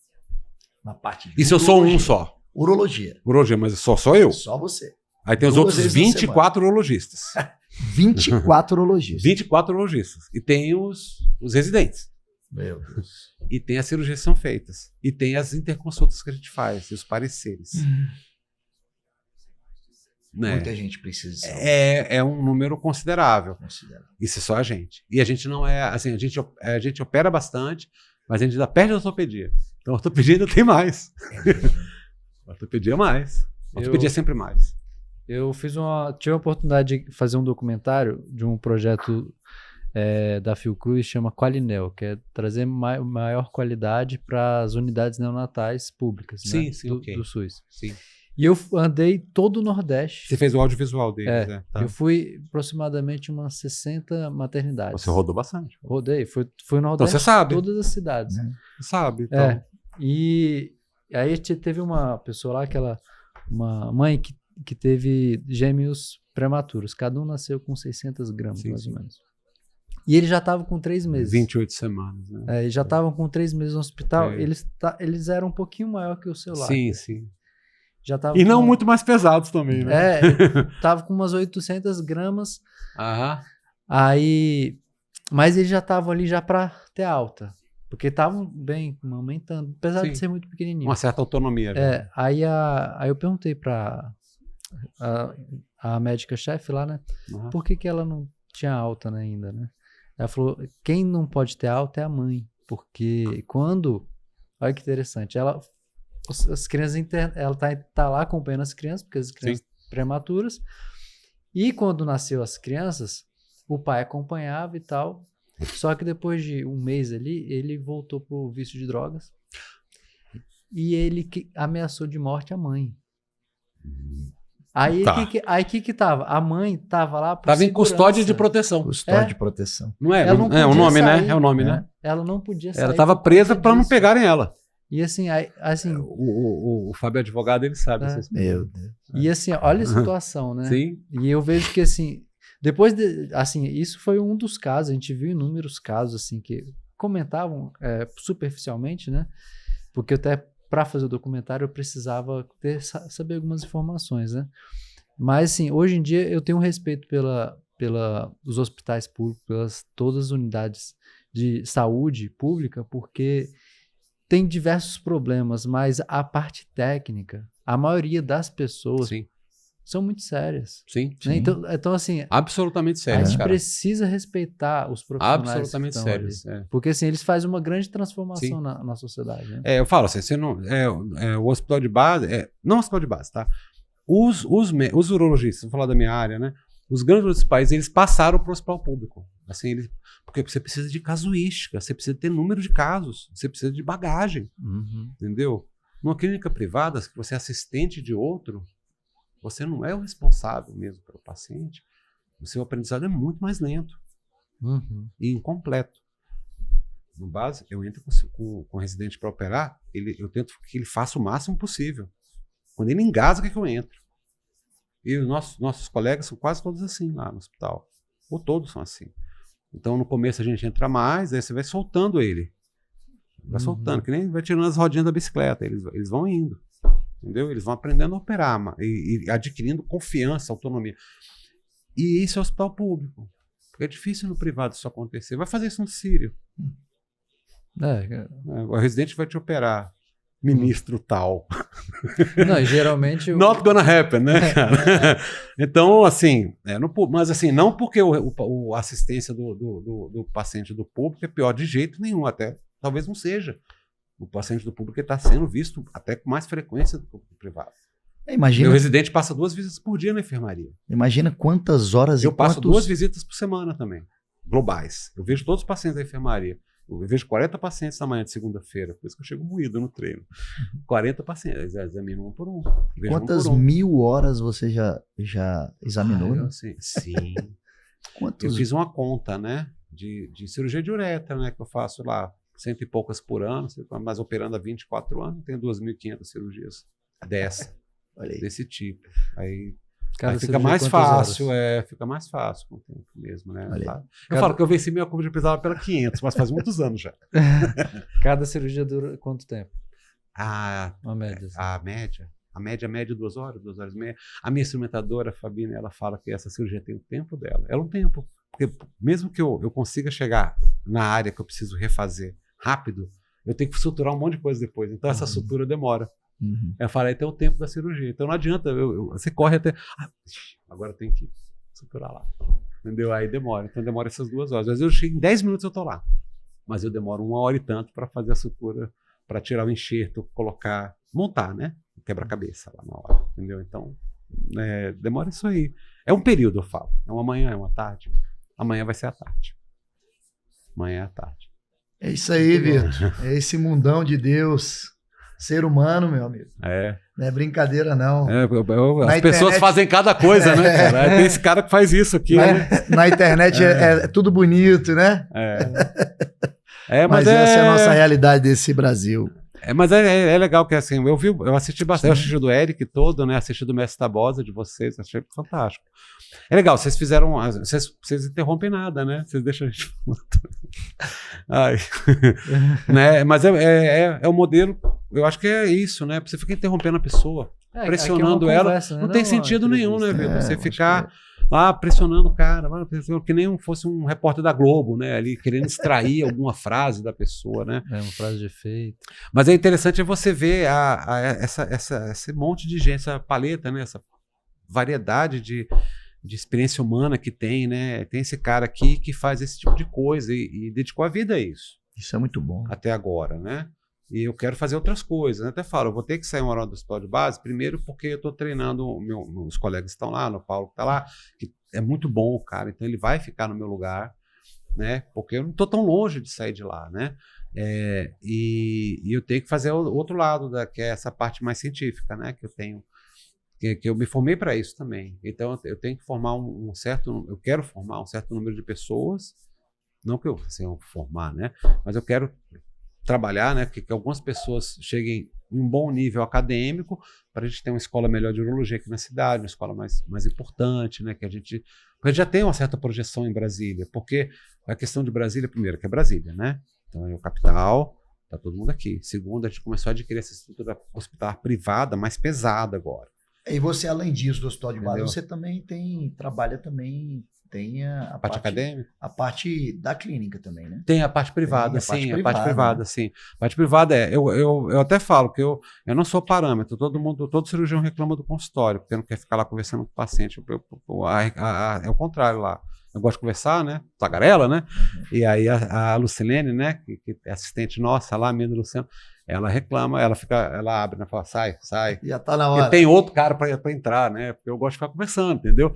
Na parte de Isso eu sou um só. Urologia. Urologia, mas só eu. Só você. Aí tem os 2 outros vezes na 24 urologistas. 24 urologistas. 24 urologistas. E tem os residentes. Meu Deus. E tem as cirurgias que são feitas. E tem as interconsultas que a gente faz, e os pareceres. Né? Muita gente precisa de saúde. É um número considerável. Isso é só a gente. E a gente não é... Assim, a gente opera bastante, mas a gente ainda perde a ortopedia. Então a ortopedia ainda tem mais. A ortopedia é mais. A ortopedia é sempre mais. Eu tive a oportunidade de fazer um documentário de um projeto da Fiocruz, chama Qualinel, que é trazer maior qualidade para as unidades neonatais públicas, sim, né? sim, do SUS. Sim. E eu andei todo o Nordeste. Você fez o audiovisual deles, né? Tá. Eu fui aproximadamente umas 60 maternidades. Você rodou bastante. Rodei, fui no Nordeste, então você sabe. Todas as cidades. Você sabe, então. E aí teve uma pessoa lá, uma mãe que teve gêmeos prematuros. Cada um nasceu com 600 gramas, mais ou menos. E eles já estavam com 3 meses. 28 semanas, né? Eles já estavam com 3 meses no hospital. Eles eram um pouquinho maior que o seu lá. Sim, sim. Já e não muito mais pesados também, né? Tava com umas 800 gramas. Aham. Mas eles já estavam ali já para ter alta. Porque estavam bem aumentando, apesar de ser muito pequenininho. Uma certa autonomia. Aí eu perguntei para a médica-chefe lá, né? Por que ela não tinha alta ainda, né? Ela falou, quem não pode ter alta é a mãe, porque olha que interessante, as crianças, ela tá lá acompanhando as crianças, porque as crianças prematuras, e quando nasceu as crianças, o pai acompanhava e tal, só que depois de um mês ali, ele voltou pro vício de drogas, e ele ameaçou de morte a mãe. Aí que tava? A mãe tava lá por Tava em custódia de proteção. Custódia de proteção. Não é? É o nome, né? É o nome, né? Ela não podia sair. Ela tava presa para não pegarem ela. E assim, o Fábio advogado, ele sabe. Meu Deus. E assim, olha a situação, né? Sim. E eu vejo que assim, depois assim, isso foi um dos casos, a gente viu inúmeros casos assim que comentavam superficialmente, né? Porque até para fazer o documentário eu precisava saber algumas informações, né? Mas assim, hoje em dia eu tenho um respeito pelos hospitais públicos, pelas todas as unidades de saúde pública, porque tem diversos problemas, mas a parte técnica, a maioria das pessoas são muito sérias. Sim. Né? Então assim, absolutamente sérias. A gente precisa respeitar os profissionais. Absolutamente sérios. Porque assim, eles fazem uma grande transformação na sociedade. Né? Eu falo assim, você não, o hospital de base, não o hospital de base, tá? Os urologistas, vou falar da minha área, né? Os grandes hospitais, eles passaram para o hospital público. Assim, porque você precisa de casuística, você precisa ter número de casos, você precisa de bagagem, entendeu? Numa clínica privada, que você é assistente de outro, você não é o responsável mesmo pelo paciente, o seu aprendizado é muito mais lento e incompleto. No base, eu entro com o residente para operar, eu tento que ele faça o máximo possível. Quando ele engasga, que eu entro. E os nossos colegas são quase todos assim lá no hospital. Ou todos são assim. Então, no começo a gente entra mais, aí você vai soltando ele. Vai soltando, que nem vai tirando as rodinhas da bicicleta. Eles vão indo. Entendeu? Eles vão aprendendo a operar e adquirindo confiança, autonomia. E isso é o hospital público. Porque é difícil no privado isso acontecer. Vai fazer isso no Sírio. O residente vai te operar. Ministro tal. Não, geralmente... Not gonna happen, né, cara? Então, assim, mas assim, não porque a assistência do paciente do público é pior de jeito nenhum, até talvez não seja. O paciente do público está sendo visto até com mais frequência do que o privado. Imagina, meu residente passa 2 visitas por dia na enfermaria. Imagina quantas horas eu passo 2 visitas por semana também, globais. Eu vejo todos os pacientes da enfermaria. Eu vejo 40 pacientes na manhã de segunda-feira, por isso que eu chego moído no treino. 40 pacientes, examino um por um. Quantas mil horas você já examinou? Né? Sim. Eu fiz uma conta, né, de cirurgia de uretra, né, que eu faço lá 100 e poucas por ano, mas operando há 24 anos, tenho 2.500 cirurgias desse tipo. Aí fica mais fácil, fica mais fácil com o tempo mesmo, né? Eu falo que eu venci minha curva de pesada pela 500, mas faz muitos anos já. Cada cirurgia dura quanto tempo? Uma média. A média 2 horas, 2 horas e meia. A minha instrumentadora, a Fabina, ela fala que essa cirurgia tem o tempo dela. Ela é um tempo. Porque mesmo que eu consiga chegar na área que eu preciso refazer rápido, eu tenho que suturar um monte de coisa depois. Então essa sutura demora. Eu falei, tem o tempo da cirurgia. Então não adianta, você corre até... agora tem que suturar lá. Entendeu? Aí demora. Então demora essas 2 horas. Às vezes eu chego em 10 minutos eu tô lá. Mas eu demoro 1 hora e tanto para fazer a sutura, para tirar o enxerto, montar, né? Quebra-cabeça lá na hora. Entendeu? Então, demora isso aí. É um período, eu falo. É uma manhã, é uma tarde. Amanhã vai ser a tarde. Amanhã é a tarde. É isso aí, Vitor. É esse mundão de Deus. Ser humano, meu amigo. Não é brincadeira, não. As pessoas fazem cada coisa, né, cara? Tem esse cara que faz isso aqui, né? Na internet é tudo bonito, né? Mas essa é a nossa realidade desse Brasil. Mas é legal que assim, eu assisti bastante, eu assisti do Eric todo, né? Assisti do Mestre Tabosa, de vocês, achei fantástico. É legal, vocês fizeram, vocês interrompem nada, né? Vocês deixam a gente né? Mas é o modelo, eu acho que é isso, né? Você fica interrompendo a pessoa, pressionando ela, conversa, não tem sentido nenhum, né, Vitor? Você ficar lá pressionando o cara, que nem fosse um repórter da Globo, né? Ali querendo extrair alguma frase da pessoa, né? Uma frase de efeito. Mas é interessante você ver esse monte de gente, essa paleta, né? Essa variedade de experiência humana que tem, né? Tem esse cara aqui que faz esse tipo de coisa e dedicou a vida a isso. Isso é muito bom. Até agora, né? E eu quero fazer outras coisas. Eu até falo, eu vou ter que sair uma hora do hospital de base, primeiro porque eu estou treinando, meus colegas estão lá, o Paulo que está lá, que é muito bom o cara, então ele vai ficar no meu lugar, né? Porque eu não estou tão longe de sair de lá, né? E eu tenho que fazer o outro lado, que é essa parte mais científica, né? Que eu tenho, que eu me formei para isso também. Então eu tenho que formar eu quero formar um certo número de pessoas, não que eu formar, né? Mas eu quero trabalhar, né? Que algumas pessoas cheguem em um bom nível acadêmico para a gente ter uma escola melhor de urologia aqui na cidade, uma escola mais importante, né? Porque a gente já tem uma certa projeção em Brasília, porque a questão de Brasília, primeiro, que é Brasília, né? Então é o capital, tá todo mundo aqui. Segundo, a gente começou a adquirir essa estrutura hospitalar privada mais pesada agora. E você, além disso, do hospital de base, você também trabalha também, tem a parte acadêmica? A parte da clínica também, né? Tem a parte privada, sim. A parte privada, sim. A parte privada eu até falo que eu não sou parâmetro. Todo cirurgião reclama do consultório, porque não quer ficar lá conversando com o paciente. É o contrário lá. Eu gosto de conversar, né? Tagarela, né? E aí a Lucilene, né? Que é assistente nossa lá, a minha Luciano, ela reclama, ela abre, né? Fala, sai. Já tá na hora. E tem outro cara para entrar, né? Porque eu gosto de ficar conversando, entendeu?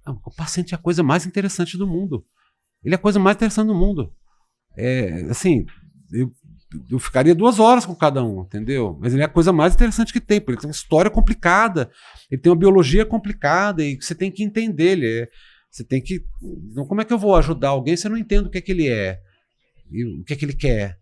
O paciente é a coisa mais interessante do mundo. Ele é a coisa mais interessante do mundo. Assim, eu ficaria 2 horas com cada um, entendeu? Mas ele é a coisa mais interessante que tem, porque ele tem uma história complicada, ele tem uma biologia complicada e você tem que entender você tem que... Então, como é que eu vou ajudar alguém se eu não entendo o que é que ele é e o que é que ele quer?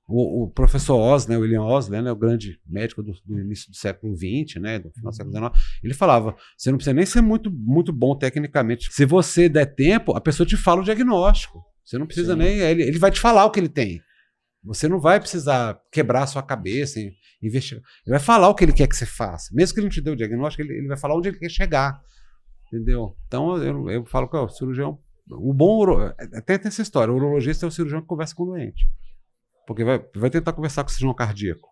O professor Oz, né, William Osler, né, o grande médico do início do século XX, né, do final do século XIX, ele falava, você não precisa nem ser muito, muito bom tecnicamente. Se você der tempo, a pessoa te fala o diagnóstico. Você não precisa nem... Ele vai te falar o que ele tem. Você não vai precisar quebrar a sua cabeça, investigar. Ele vai falar o que ele quer que você faça. Mesmo que ele não te dê o diagnóstico, ele vai falar onde ele quer chegar. Entendeu? Então eu falo que o cirurgião, até tem essa história, o urologista é o cirurgião que conversa com o doente, porque vai tentar conversar com o cirurgião cardíaco.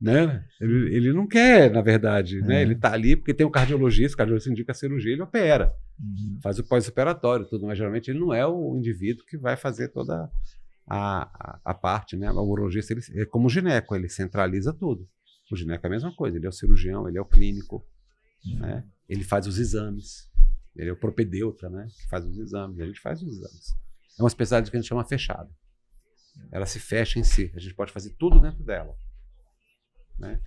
Né? Ele não quer, na verdade, né? Ele está ali porque tem um cardiologista, o cardiologista indica a cirurgia, ele opera, faz o pós-operatório, tudo, mas geralmente ele não é o indivíduo que vai fazer toda a parte, né? O urologista, ele é como o gineco, ele centraliza tudo. O gineco é a mesma coisa, ele é o cirurgião, ele é o clínico, né? Ele faz os exames, ele é o propedeuta, né? Que faz os exames, a gente faz os exames. É uma especialidade que a gente chama fechada. Ela se fecha em si, a gente pode fazer tudo dentro dela, né?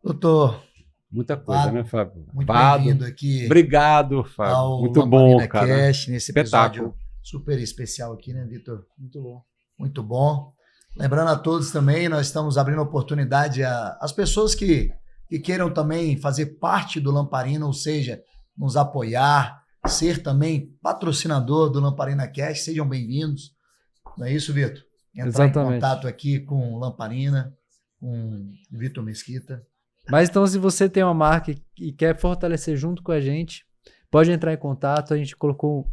Doutor, muita coisa, Fábio, né, Fábio? Muito bem-vindo aqui. Obrigado, Fábio. Muito bom, cara. Cast, nesse episódio super especial aqui, né, Vitor? Muito bom. Muito bom. Lembrando a todos também, nós estamos abrindo oportunidade às pessoas que queiram também fazer parte do Lamparina, ou seja, nos apoiar, ser também patrocinador do Lamparina Cast, sejam bem-vindos. Não é isso, Vitor? Entrar em contato aqui com o Lamparina, com o Vitor Mesquita. Mas então, se você tem uma marca e quer fortalecer junto com a gente, pode entrar em contato. A gente colocou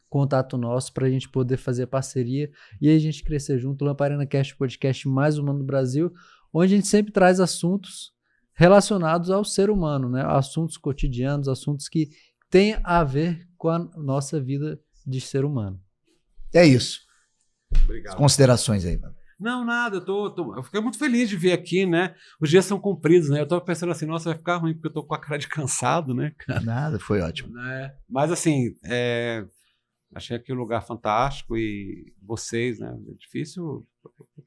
contato nosso para a gente poder fazer parceria e a gente crescer junto. O Lamparina Cast, podcast mais humano do Brasil, onde a gente sempre traz assuntos relacionados ao ser humano, né? Assuntos cotidianos, assuntos que têm a ver com a nossa vida de ser humano. É isso. Obrigado. As considerações aí, mano. Não, nada, eu fiquei muito feliz de vir aqui, né? Os dias são compridos, né? Eu tô pensando assim, nossa, vai ficar ruim porque eu tô com a cara de cansado, né, cara? Nada, foi ótimo. Mas assim, achei aqui um lugar fantástico e vocês, né? É difícil,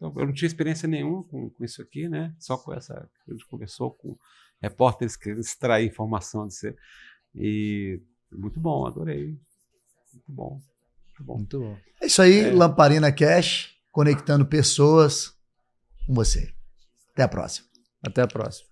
eu não tinha experiência nenhuma com isso aqui, né? Só com essa, a gente conversou com repórteres que extrair informação de você. E muito bom, adorei. Muito bom. Muito bom. É isso aí, Lamparina Cash, conectando pessoas com você. Até a próxima. Até a próxima.